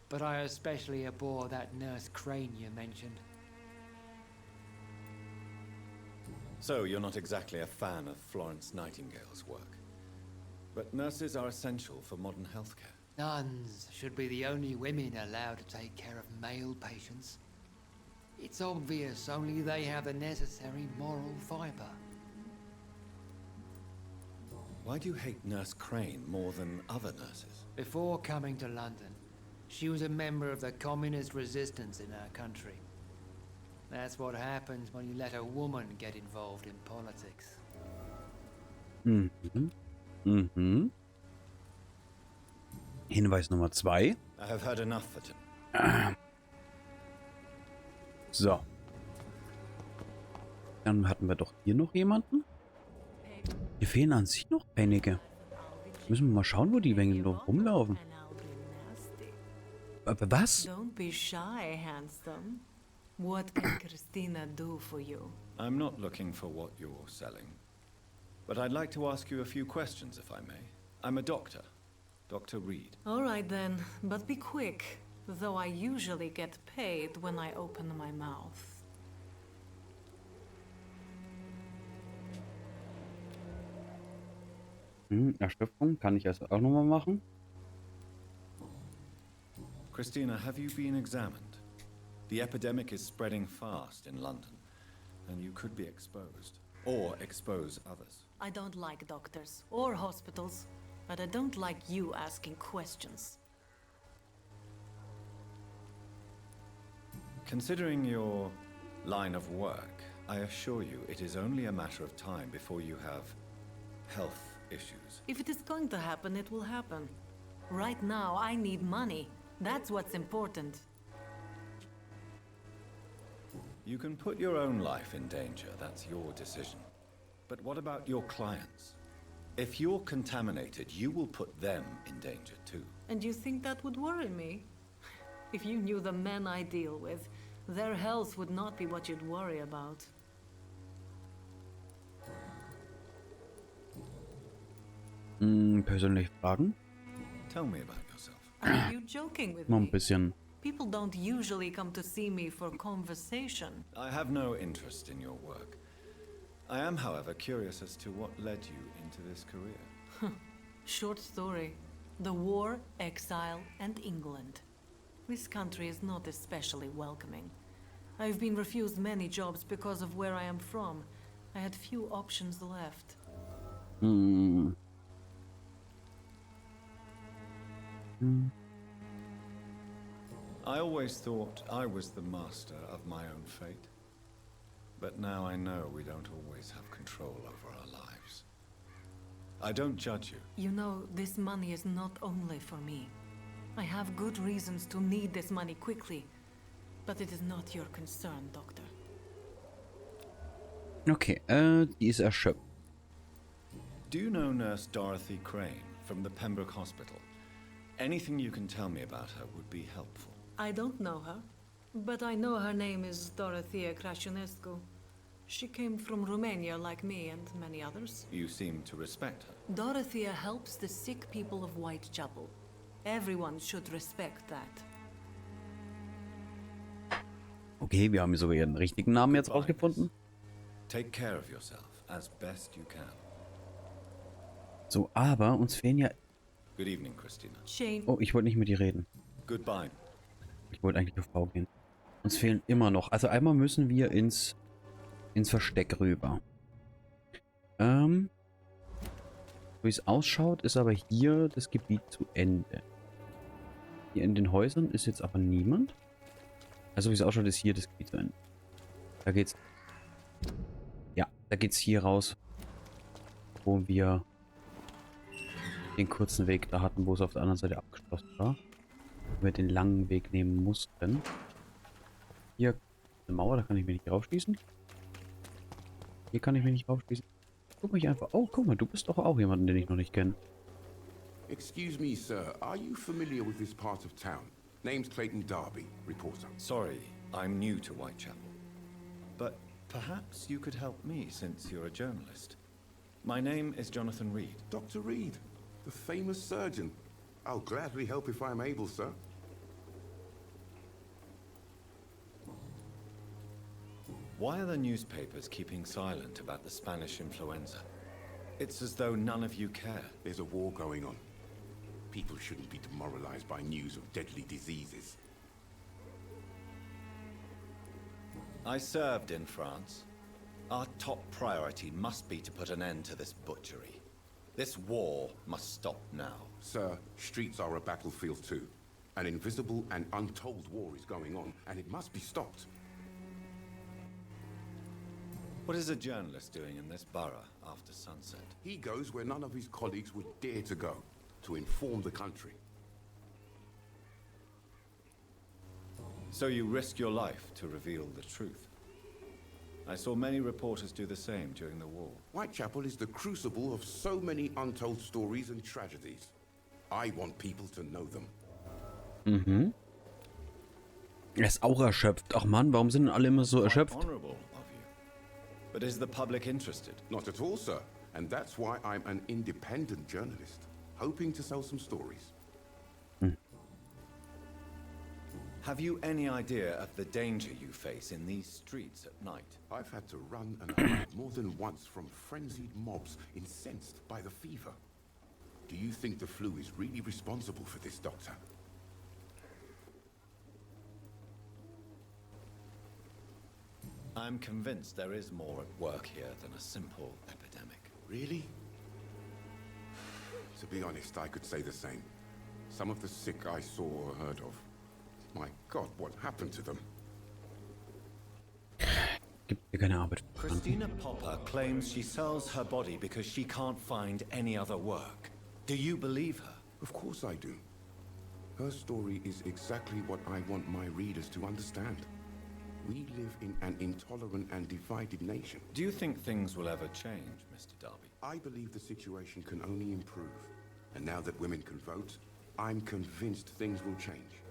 but I especially abhor that Nurse Crane you mentioned. So, you're not exactly a fan of Florence Nightingale's work. But nurses are essential for modern healthcare. Nuns should be the only women allowed to take care of male patients. It's obvious only they have the necessary moral fiber. Why do you hate Nurse Crane more than other nurses? Before coming to London, she was a member of the communist resistance in our country. That's what happens when you let a woman get involved in politics. Hinweis Nummer 2. I have heard enough for tonight. So. Dann hatten wir doch hier noch jemanden. Hier fehlen an sich noch einige. Müssen wir mal schauen, wo die Wänge noch rumlaufen. Aber was? Don't be shy, handsome. What can Christina do for you? I'm not looking for what you're selling. But I'd like to ask you a few questions, if I may. I'm a doctor. Dr. Reed. All right then, but be quick. Though I usually get paid when I open my mouth. Erschöpfung kann ich also auch nochmal machen. Christina, have you been examined? The epidemic is spreading fast in London, and you could be exposed, or expose others. I don't like doctors or hospitals, but I don't like you asking questions. Considering your line of work, I assure you it is only a matter of time before you have health issues. If it is going to happen, it will happen. Right now, I need money. That's what's important. You can put your own life in danger, that's your decision. But what about your clients? If you're contaminated, you will put them in danger too. And you think that would worry me? If you knew the men I deal with, their health would not be what you'd worry about. Persönliche Fragen? Tell me about yourself. Are you joking with Mal ein me? bisschen. People don't usually come to see me for conversation. I have no interest in your work. I am, however, curious as to what led you into this career. Short story. The war, exile, and England. This country is not especially welcoming. I've been refused many jobs because of where I am from. I had few options left. Hm. I always thought I was the master of my own fate. But now I know we don't always have control over our lives. I don't judge you. You know, this money is not only for me. I have good reasons to need this money quickly. But it is not your concern, Doctor. Okay, die ist erschöpft. Do you know Nurse Dorothy Crane from the Pembroke Hospital? Anything you can tell me about her would be helpful. I don't know her, but I know her name is Dorothea Crăciunescu. She came from Romania like me and many others. You seem to respect her. Dorothea helps the sick people of Whitechapel. Everyone should respect that. Okay, wir haben sogar ihren richtigen Namen jetzt rausgefunden. Take care of yourself as best you can. So, aber uns fehlen ja... Good evening, Christina. Shane. Oh, ich wollte nicht mit dir reden. Goodbye. Ich wollte eigentlich auf Frau gehen. Uns fehlen immer noch... Also einmal müssen wir ins Versteck rüber. So wie es ausschaut, ist aber hier das Gebiet zu Ende. Hier in den Häusern ist jetzt aber niemand. Also wie es ausschaut, ist hier das Gebiet zu Ende. Da geht's... Ja, da geht's hier raus. Wo wir den kurzen Weg da hatten, wo es auf der anderen Seite abgeschlossen war. Wo wir den langen Weg nehmen mussten. Hier eine Mauer, da kann ich mich nicht raufschließen. Hier kann ich mich nicht raufschließen. Guck mich einfach... Oh, guck mal, du bist doch auch jemanden, den ich noch nicht kenne. Excuse me, sir. Are you familiar with this part of town? Name's Clayton Darby, reporter. Sorry, I'm new to Whitechapel. But perhaps you could help me since you're a journalist. My name is Jonathan Reed. Dr. Reed, the famous surgeon. I'll gladly help if I'm able, sir. Why are the newspapers keeping silent about the Spanish influenza? It's as though none of you care. There's a war going on. People shouldn't be demoralized by news of deadly diseases. I served in France. Our top priority must be to put an end to this butchery. This war must stop now. Sir, streets are a battlefield too. An invisible and untold war is going on, and it must be stopped. What is a journalist doing in this borough after sunset? He goes where none of his colleagues would dare to go, to inform the country. So you risk your life to reveal the truth. I saw many reporters do the same during the war. Whitechapel is the crucible of so many untold stories and tragedies. I want people to know them. Mhm. Er ist auch erschöpft. Ach Mann, warum sind denn alle immer so erschöpft? Honorable of you. But is the public interested? Not at all, sir. And that's why I'm an independent journalist, hoping to sell some stories. Have you any idea of the danger you face in these streets at night? I've had to run and hide more than once from frenzied mobs incensed by the fever. Do you think the flu is really responsible for this, Doctor? I'm convinced there is more at work here than a simple epidemic. Really? To be honest, I could say the same. Some of the sick I saw or heard of. My God, what happened to them? Gibt mir keine Arbeit. Christina Popper claims she sells her body because she can't find any other work. Do you believe her? Of course I do. Her story is exactly what I want my readers to understand. We live in an intolerant and divided nation. Do you think things will ever change, Mr. Darby? I believe the situation can only improve. And now that women can vote, I'm convinced things will change.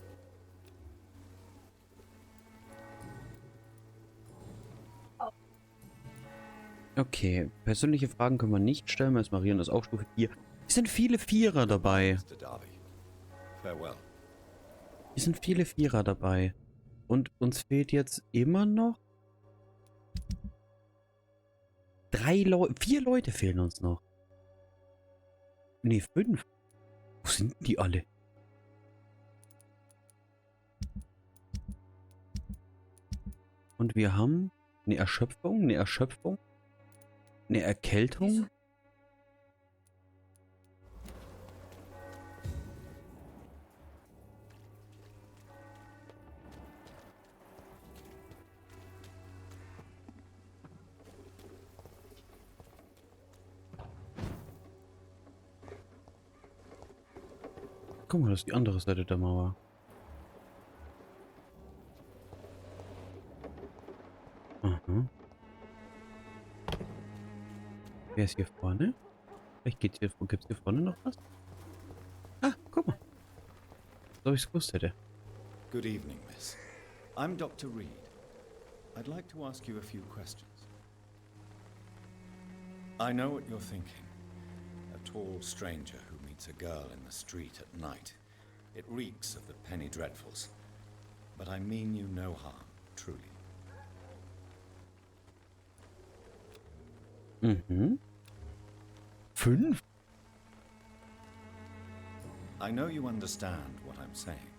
Okay, persönliche Fragen können wir nicht stellen, weil es Marion ist auch Stufe 4. Es sind viele Vierer dabei. Mr. Darby. Farewell. Es sind viele Vierer dabei. Und uns fehlt jetzt immer noch 4 Leute fehlen uns noch. Ne, 5. Wo sind denn die alle? wir haben eine Erschöpfung, eine Erkältung. Guck mal, das ist die andere Seite der Mauer. Aha. Wer ist hier vorne? Vielleicht gibt's hier vorne noch was? Ah, guck mal. So, ich es gewusst hätte. Good evening, miss. I'm Dr. Reed. I'd like to ask you a few questions. I know what you're thinking. A tall stranger who meets a girl in the street at night. It reeks of the penny dreadfuls. But I mean you no harm, truly. Mhm. 5? I know you understand what I'm saying.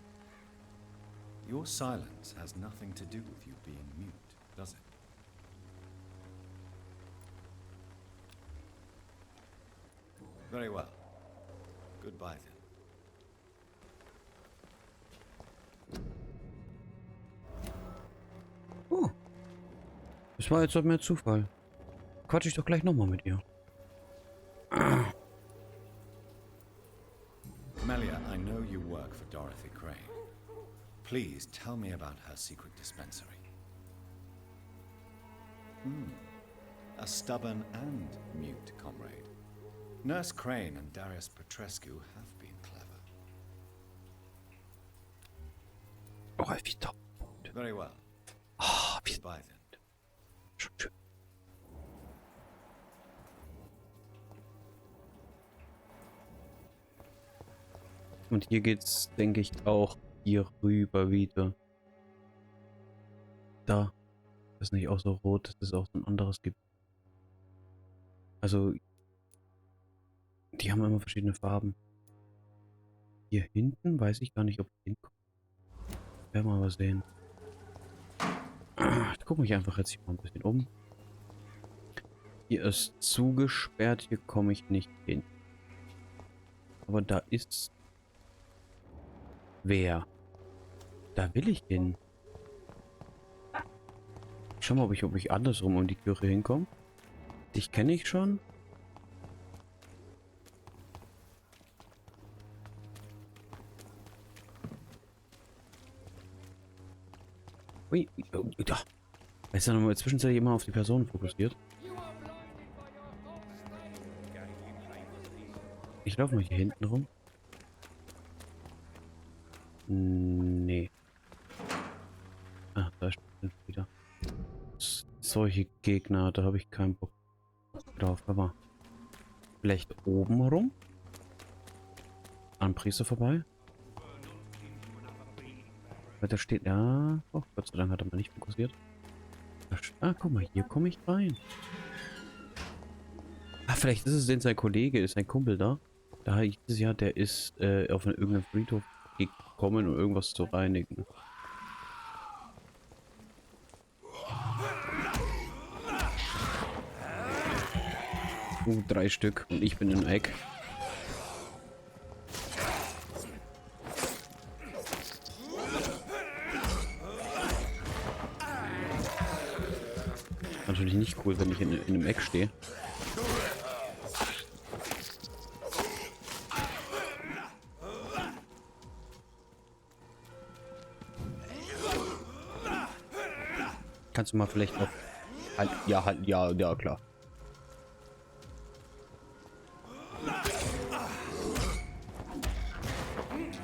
Your silence has nothing to do with you being mute, does it? Very well. Goodbye then. Oh. Das war jetzt doch mehr Zufall. Quatsch ich doch gleich nochmal mit ihr. Melia, I know you work for Dorothy Crane. Please tell me about her secret dispensary. A stubborn and mute comrade. Nurse Crane and Darius Petrescu have been clever. Oh, wie top. Very well. Ah, wie Goodbye then. schön. Und hier geht's, denke ich, auch hier rüber wieder. Da. Das ist nicht auch so rot, das ist auch so ein anderes Gebiet. Also, die haben immer verschiedene Farben. Hier hinten weiß ich gar nicht, ob ich hinkomme. Werden wir mal sehen. Ich gucke mich einfach jetzt hier mal ein bisschen um. Hier ist zugesperrt, hier komme ich nicht hin. Aber da ist... Wer? Da will ich hin. Schau mal, ob ich andersrum um die Kirche hinkomme. Dich kenne ich schon. Ui, da. Ist ja nochmal zwischenzeitlich immer auf die Person fokussiert. Ich laufe mal hier hinten rum. Nee. Ah, da steht wieder. Solche Gegner, da habe ich keinen Bock drauf. Aber vielleicht oben rum? An Priester vorbei? Weil da steht, ja, oh, Gott sei Dank hat er mal nicht fokussiert. Ah, guck mal, hier komme ich rein. Ah, vielleicht ist es denn sein Kollege, ist sein Kumpel da. Da hieß es ja, der ist auf irgendeinen Friedhof gekommen, um irgendwas zu reinigen. 3 Stück und ich bin im Eck. Natürlich nicht cool, wenn ich in einem Eck stehe. Kannst du mal vielleicht noch... Ja, klar.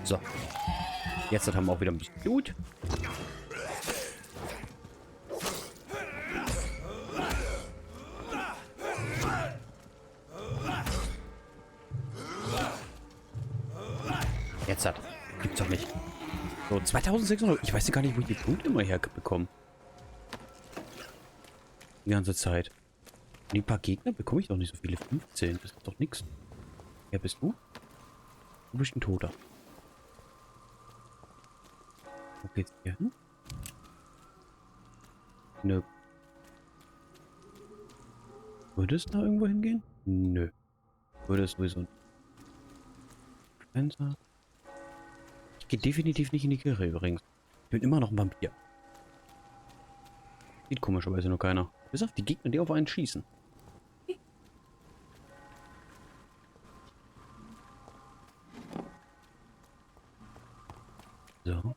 So. Jetzt haben wir auch wieder ein bisschen Blut. Jetzt hat. Gibt's doch nicht. So, 2600. Ich weiß ja gar nicht, wo ich die Punkte immer herbekomme. Die ganze Zeit. Und die paar Gegner bekomme ich doch nicht so viele. 15. Das ist doch nichts. Wer bist du? Du bist ein Toter. Wo geht's hier hin? Nö. Würde es da irgendwo hingehen? Nö. Würde es sowieso nicht. Fenster. Ich gehe definitiv nicht in die Kirche übrigens. Ich bin immer noch ein Vampir. Sieht komischerweise nur keiner. Bis auf die Gegner, die auf einen schießen. So.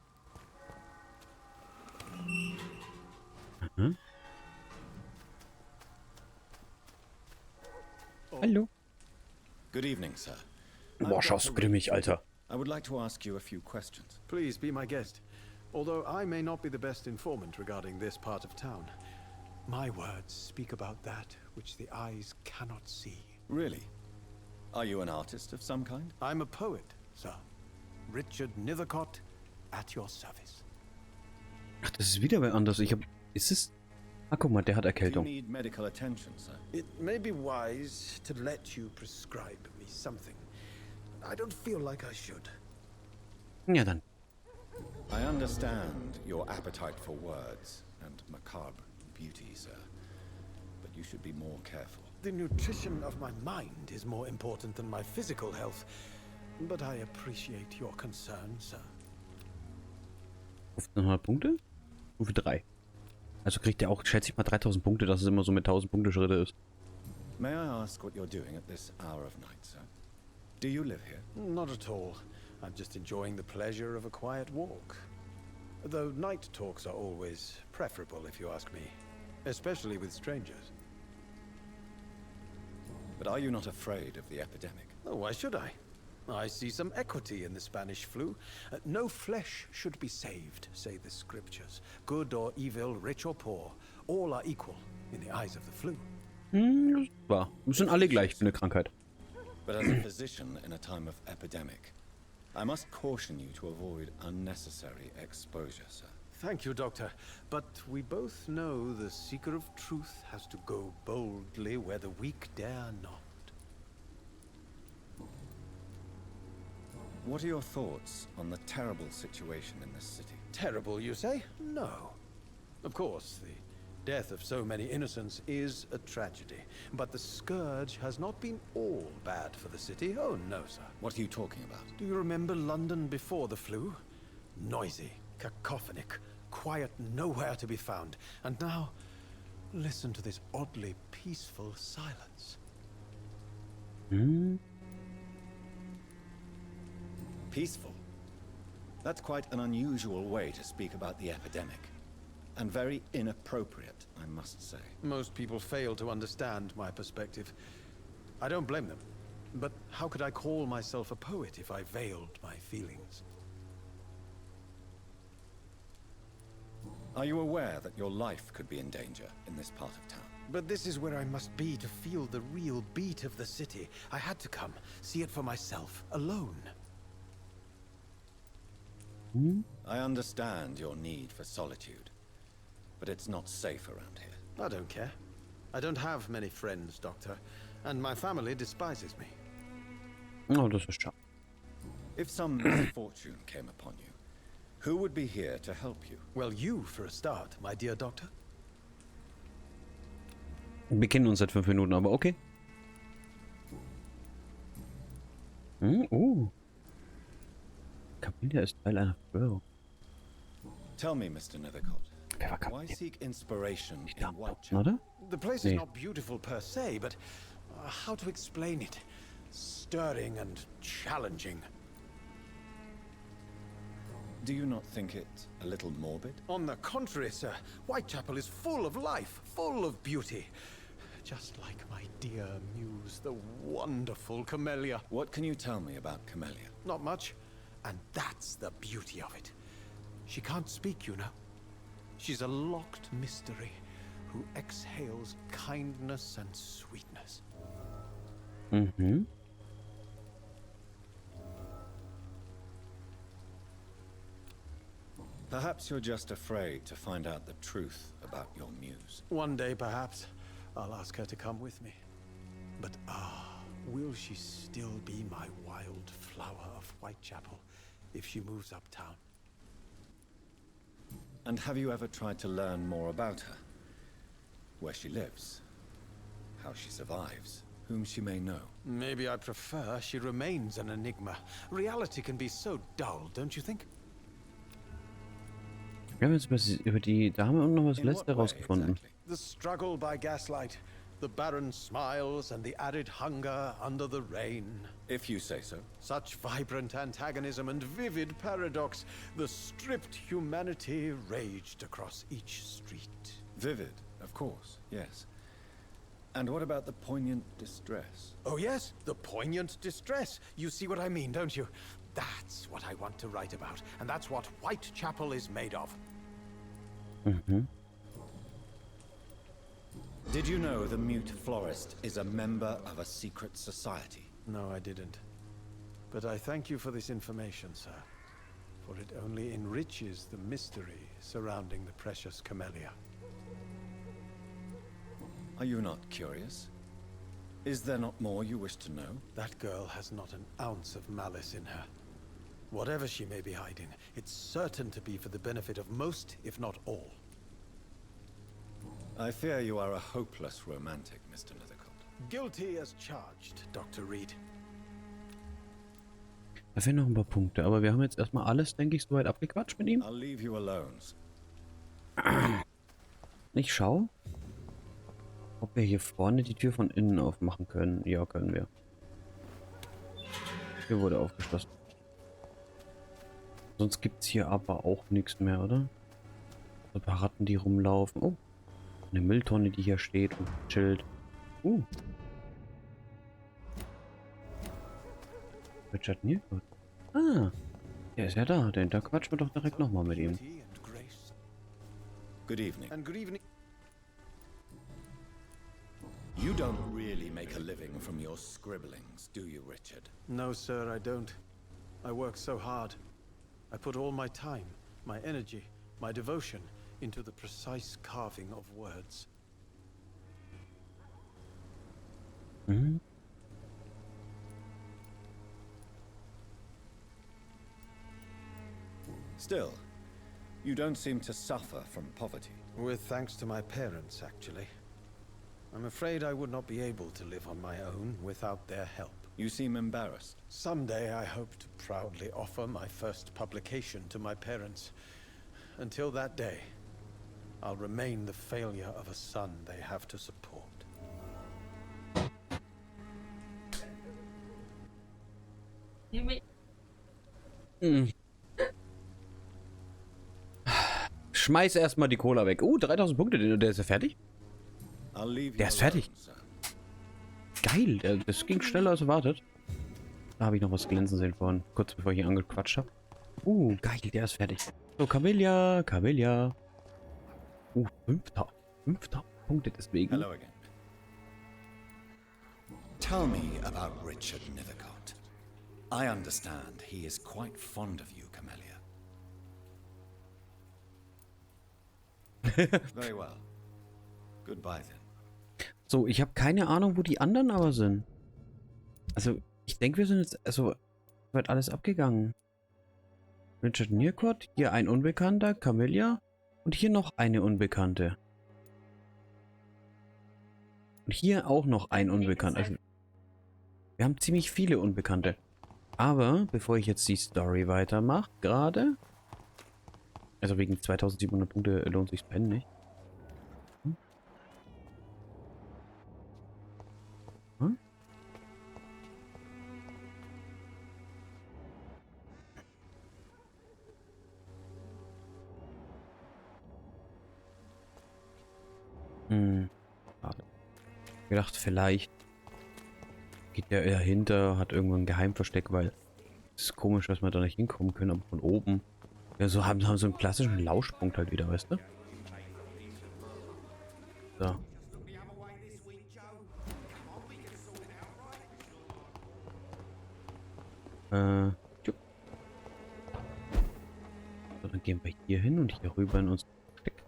Mhm. Hallo. Good evening, sir. Boah, schaust du grimmig, Alter. I would like to ask you a few questions. Please be my guest. Although I may not be the best informant regarding this part of town, my words speak about that which the eyes cannot see. Really? Are you an artist of some kind? I'm a poet, sir. Richard Nethercott, at your service. Ach, das ist wieder wer anders. Ich hab... Ist es... Ah, guck mal, der hat Do you Erkältung. need medical attention, sir? It may be wise to let you prescribe me something. I don't feel like I should. Ja, dann. I understand your appetite for words and macabre beauty, sir. But you should be more careful. The nutrition of my mind is more important than my physical health. But I appreciate your concern, sir. 1500 Punkte? Stufe 3. Also kriegt er auch, schätze ich mal, 3000 Punkte, dass es immer so mit 1000 Punkte Schritte ist. May I ask what you're doing at this hour of night, sir? Do you live here? Not at all. I'm just enjoying the pleasure of a quiet walk. Though night talks are always preferable, if you ask me. Especially with strangers. But are you not afraid of the epidemic? Oh, why should I? I see some equity in the Spanish flu. No flesh should be saved, say the scriptures. Good or evil, rich or poor, all are equal in the eyes of the flu. Wahr. Wir sind alle gleich für eine Krankheit. But as a physician in a time of epidemic, I must caution you to avoid unnecessary exposure, sir. Thank you, Doctor. But we both know the seeker of truth has to go boldly where the weak dare not. What are your thoughts on the terrible situation in this city? Terrible, you say? No. Of course, the death of so many innocents is a tragedy. But the scourge has not been all bad for the city. Oh, no, sir. What are you talking about? Do you remember London before the flu? Noisy, cacophonic, quiet nowhere to be found. And now, listen to this oddly peaceful silence. Peaceful? That's quite an unusual way to speak about the epidemic. And very inappropriate, I must say. Most people fail to understand my perspective. I don't blame them. But how could I call myself a poet if I veiled my feelings? Are you aware that your life could be in danger in this part of town? But this is where I must be to feel the real beat of the city. I had to come, see it for myself, alone. I understand your need for solitude, but it's not safe around here. I don't care. I don't have many friends, Doctor, and my family despises me. Oh, das ist schade. If some misfortune came upon you, who would be here to help you? Well, you for a start, my dear Doctor. Wir kennen uns seit 5 Minuten, aber okay. Camilla ist Teil einer Verschwörung. Tell me, Mr. Nethercott, why seek inspiration in Whitechapel? Oder? The place is not beautiful per se, but how to explain it? Stirring and challenging. Do you not think it a little morbid? On the contrary, sir. Whitechapel is full of life, full of beauty. Just like my dear muse, the wonderful Camellia. What can you tell me about Camellia? Not much. And that's the beauty of it. She can't speak, you know. She's a locked mystery who exhales kindness and sweetness. Perhaps you're just afraid to find out the truth about your muse. One day, perhaps, I'll ask her to come with me. But will she still be my wild flower of Whitechapel if she moves uptown? And have you ever tried to learn more about her? where she lives, how she survives, whom she may know. Maybe I prefer she remains an enigma. Reality can be so dull, don't you think? Wir haben jetzt über die Dame und noch was Letzte rausgefunden. Exactly? The struggle by gaslight, the barren smiles and the added hunger under the rain. If you say so. Such vibrant antagonism and vivid paradox. The stripped humanity raged across each street. Vivid, of course, yes. And what about the poignant distress? Oh yes, the poignant distress. You see what I mean, don't you? That's what I want to write about, and that's what Whitechapel is made of. Mhm. Did you know the mute florist is a member of a secret society? No, I didn't. But I thank you for this information, sir. For it only enriches the mystery surrounding the precious camellia. Are you not curious? Is there not more you wish to know? That girl has not an ounce of malice in her. Whatever she may be hiding, it's certain to be for the benefit of most, if not all. I fear you are a hopeless romantic, Mr. Nethercourt. Guilty as charged, Dr. Reed. Da fehlen noch ein paar Punkte, aber wir haben jetzt erstmal alles, denke ich, soweit abgequatscht mit ihm. I'll leave you alone. Ich schau, ob wir hier vorne die Tür von innen aufmachen können. Ja, können wir. Hier wurde aufgeschlossen. Sonst gibt es hier aber auch nichts mehr, oder? Ein paar Ratten, die rumlaufen. Oh, eine Mülltonne, die hier steht und chillt. Richard Newport. Ah, der ist ja da. Denn da quatschen wir doch direkt nochmal mit ihm. Good evening. And good evening. You don't really make a living from your scribblings, do you, Richard? No, sir, I don't. I work so hard. I put all my time, my energy, my devotion into the precise carving of words. Mhm. Still, you don't seem to suffer from poverty. With thanks to my parents, actually. I'm afraid I would not be able to live on my own without their help. You seem embarrassed. Someday I hope to proudly offer my first publication to my parents. Until that day, I'll remain the failure of a son they have to support. Schmeiß erstmal die Cola weg. 3000 Punkte, der ist ja fertig. Der ist fertig. Geil, das ging schneller als erwartet. Da habe ich noch was glänzen sehen vorhin, kurz bevor ich ihn angequatscht habe. Geil, der ist fertig. So, Camellia. 5000 Punkte deswegen. Hello again. Tell me about Richard Nethercourt. I understand he is quite fond of you, Camellia. Very well. Goodbye then. So, ich habe keine Ahnung, wo die anderen aber sind. Also, ich denke, wir sind jetzt, also, wird alles abgegangen. Richard Newport, hier ein Unbekannter, Camellia und hier noch eine Unbekannte. Und hier auch noch ein Unbekannter. Also, wir haben ziemlich viele Unbekannte. Aber, bevor ich jetzt die Story weitermache, gerade, also wegen 2700 Punkte lohnt sich Pen nicht. Schade. Ich gedacht, vielleicht geht der dahinter, hat irgendwo ein Geheimversteck, weil es ist komisch, dass wir da nicht hinkommen können, aber von oben. Ja, so haben so einen klassischen Lauschpunkt halt wieder, weißt du? So. So, dann gehen wir hier hin und hier rüber in unser Versteck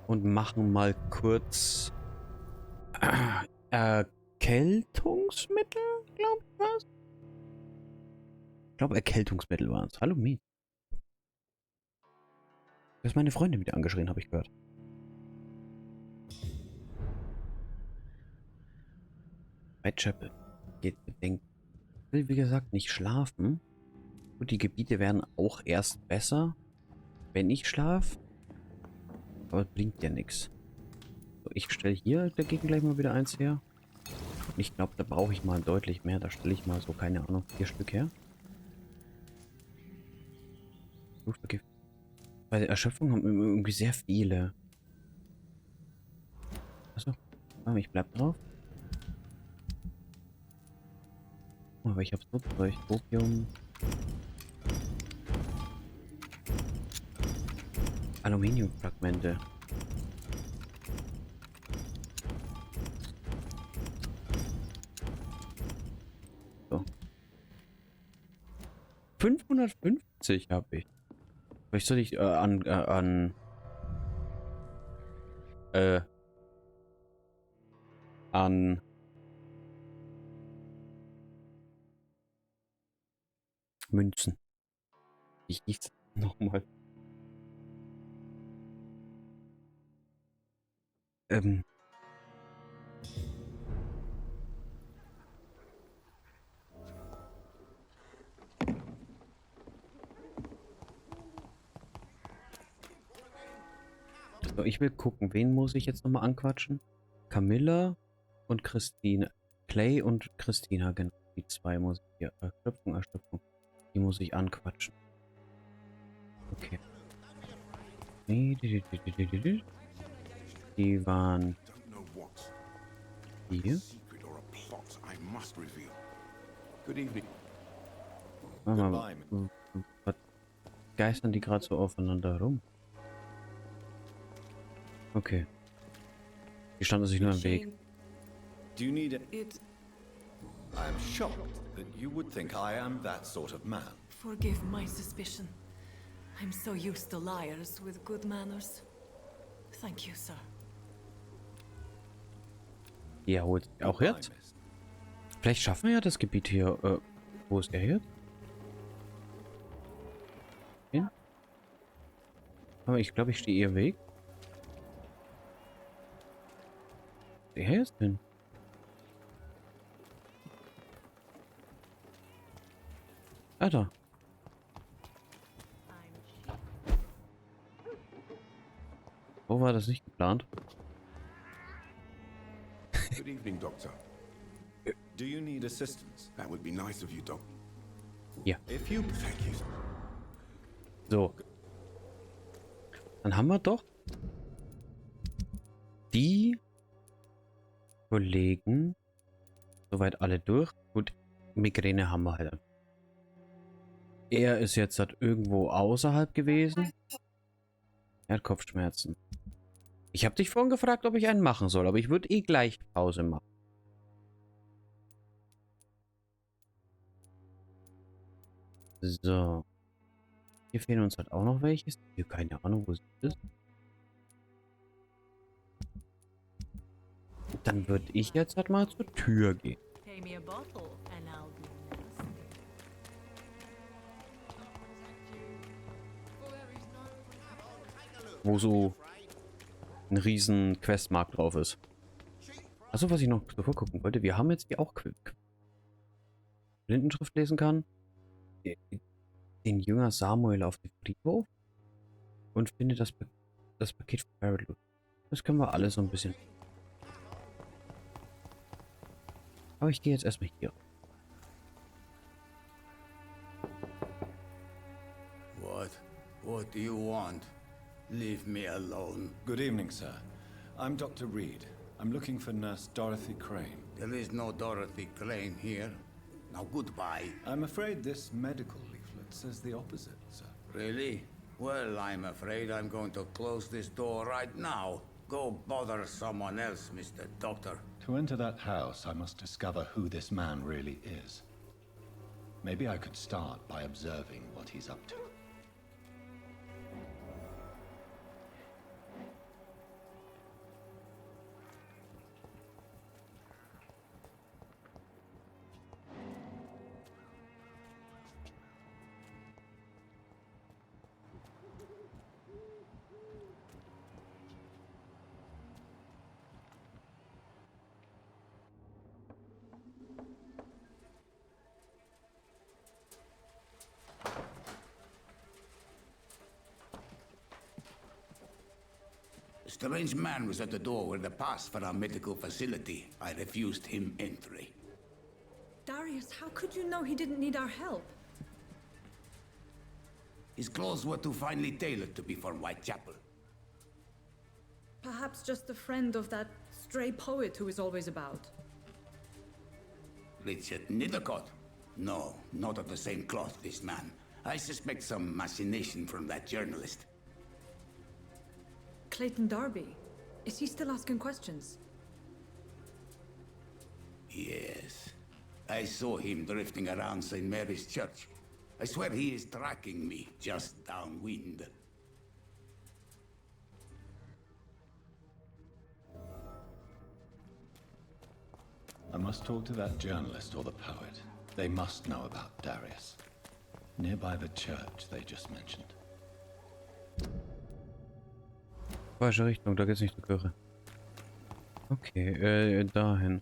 und machen mal kurz Erkältungsmittel, glaube ich, was? Ich glaube, Erkältungsmittel waren es. Hallo, Miet. Du hast meine Freundin wieder angeschrien, habe ich gehört. Whitechapel geht bedenkt. Ich will, wie gesagt, nicht schlafen. Und die Gebiete werden auch erst besser, wenn ich schlafe. Aber es bringt ja nichts. So, ich stelle hier dagegen gleich mal wieder eins her. Und ich glaube, da brauche ich mal deutlich mehr. Da stelle ich mal so, keine Ahnung, 4 Stück her. Bei der Erschöpfung haben wir irgendwie sehr viele. Achso, ich bleib drauf. Oh, aber ich hab's so Zeug. Opium. Aluminiumfragmente. So. 550 habe ich. Vielleicht soll ich an Münzen. Ich hieß nochmal. So, ich will gucken, wen muss ich jetzt nochmal anquatschen? Camilla und Christine. Clay und Christina, genau. Die zwei muss ich hier. Erschöpfung. Die muss ich anquatschen. Okay. Die waren hier. Mal, was geistern die gerade so aufeinander rum? Okay. Die standen sich nur im Weg. Do you need it? I am shocked that you would think I am that sort of man. Forgive my suspicion. I'm so used to liars with good manners. Thank you, sir. Ja, holt auch jetzt. Vielleicht schaffen wir ja das Gebiet hier. Wo ist der hier? Hin? Aber ich glaube, ich stehe ihr Weg. Der hier ist hin. Ah, da. Wo war das nicht geplant? Good evening, Doctor. Do you need assistance? That would be nice of you, Doc. Ja. If you Thank you. So. Dann haben wir doch die Kollegen soweit alle durch. Gut, Migräne haben wir halt. Er ist jetzt halt irgendwo außerhalb gewesen. Er hat Kopfschmerzen. Ich habe dich vorhin gefragt, ob ich einen machen soll, aber ich würde eh gleich Pause machen. So. Hier fehlen uns halt auch noch welches. Hier keine Ahnung, wo es ist. Dann würde ich jetzt halt mal zur Tür gehen. Wo so ein riesen Questmarkt drauf ist. Achso, was ich noch davor gucken wollte. Wir haben jetzt hier auch Blindenschrift lesen kann. Den Jünger Samuel auf dem Friedhof. Und finde das Paket von Barrett. Das können wir alle so ein bisschen. Aber ich gehe jetzt erstmal hier. What do you want? Leave me alone. Good evening, sir. I'm Dr. Reed. I'm looking for Nurse Dorothy Crane. There is no Dorothy Crane here. Now goodbye. I'm afraid this medical leaflet says the opposite, sir. Really? Well, I'm afraid I'm going to close this door right now. Go bother someone else, Mr. Doctor. To enter that house, I must discover who this man really is. Maybe I could start by observing what he's up to. Strange man was at the door with a pass for our medical facility. I refused him entry. Darius, how could you know he didn't need our help? His clothes were too finely tailored to be for Whitechapel. Perhaps just a friend of that stray poet who is always about. Richard Nethercott? No, not of the same cloth, this man. I suspect some machination from that journalist. Clayton Darby. Is he still asking questions? Yes. I saw him drifting around St. Mary's Church. I swear he is tracking me, just downwind. I must talk to that journalist or the poet. They must know about Darius. Nearby the church they just mentioned. Falsche Richtung, da geht's nicht zur Kirche. Okay, dahin.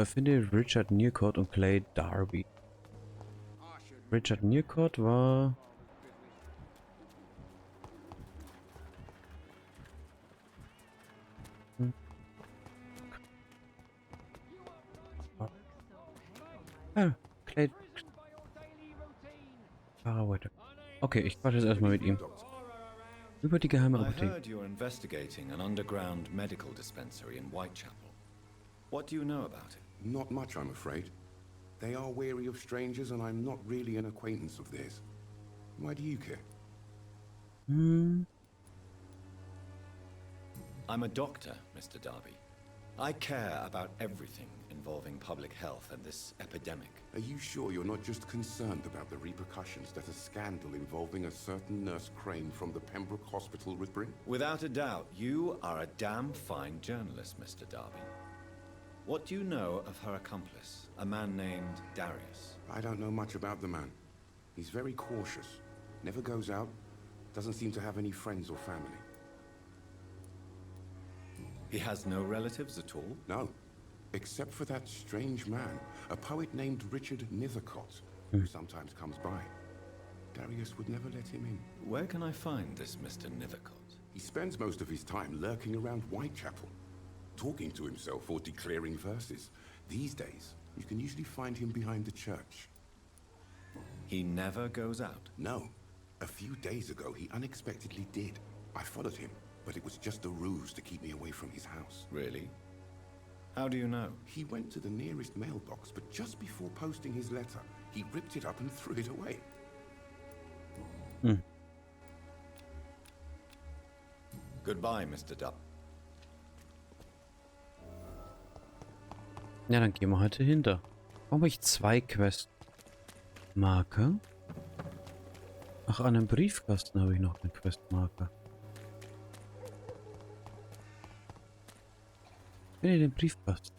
Finde Richard Nethercott und Clay Darby. Richard Nethercott war... Ah, Clay... Okay, ich quatsche jetzt erstmal mit ihm. Über die geheime I Apotheke. heard you're investigating an underground medical dispensary in Whitechapel. What do you know about it? Not much, I'm afraid. They are wary of strangers, and I'm not really an acquaintance of theirs. Why do you care? I'm a doctor, Mr. Darby. I care about everything involving public health and this epidemic. Are you sure you're not just concerned about the repercussions that a scandal involving a certain Nurse Crane from the Pembroke Hospital would bring? Without a doubt, you are a damn fine journalist, Mr. Darby. What do you know of her accomplice, a man named Darius? I don't know much about the man. He's very cautious, never goes out, doesn't seem to have any friends or family. He has no relatives at all? No, except for that strange man, a poet named Richard Nethercott, who sometimes comes by. Darius would never let him in. Where can I find this Mr. Nethercott? He spends most of his time lurking around Whitechapel, talking to himself or declaring verses. These days, you can usually find him behind the church. He never goes out? No. A few days ago, he unexpectedly did. I followed him, but it was just a ruse to keep me away from his house. Really? How do you know? He went to the nearest mailbox, but just before posting his letter, he ripped it up and threw it away. Goodbye, Mr. Dupp. Ja, dann gehen wir heute hinter. Warum habe ich 2 Questmarker? Ach, an einem Briefkasten habe ich noch einen Questmarker. Finde den Briefkasten.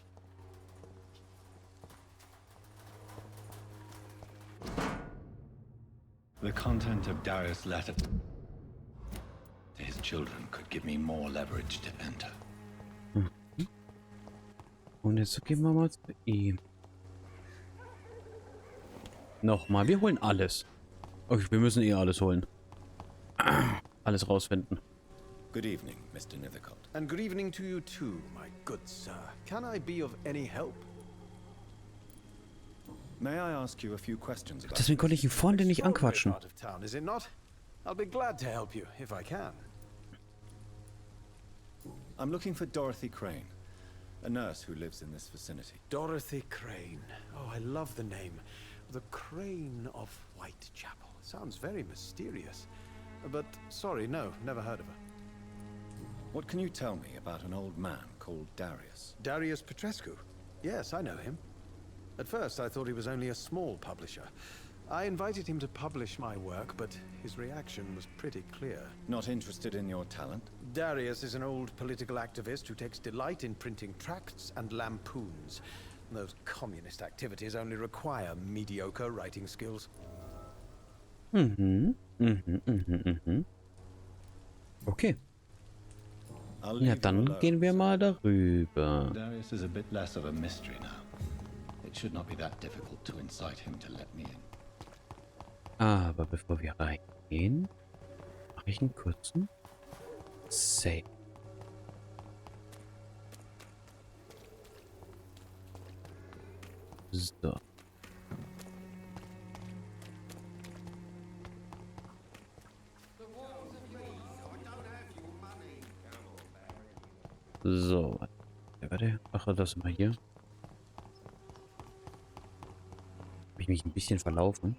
The content of Darius' letter to his children could give me more leverage to enter. Und jetzt gehen wir mal zu ihm. Nochmal, wir holen alles. Okay, wir müssen eh alles holen. Alles rausfinden. Good evening, Mr. Nethercott. And good evening to you too, my good sir. Can I be of any help? May I ask you a few questions about... Deswegen konnte ich ihn vorhin nicht anquatschen. Part of town, is it not? I'll be glad to help you if I can. I'm looking for Dorothy Crane, a nurse who lives in this vicinity. Dorothy Crane. Oh, I love the name. The Crane of Whitechapel. Sounds very mysterious. But sorry, no, never heard of her. What can you tell me about an old man called Darius? Darius Petrescu? Yes, I know him. At first, I thought he was only a small publisher. I invited him to publish my work, but his reaction was pretty clear. Not interested in your talent? Darius is an old political activist who takes delight in printing tracts and lampoons. Those communist activities only require mediocre writing skills. Okay. Ja, dann gehen wir mal darüber. Darius is a bit less of a mystery now. It should not be that difficult to incite him to let me in. Aber bevor wir reingehen, mache ich einen kurzen Save. So. So. Warte. Ach, das mal hier. Habe ich mich ein bisschen verlaufen?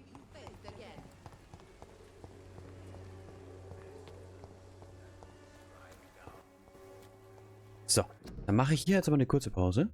So. Dann mache ich hier jetzt aber eine kurze Pause.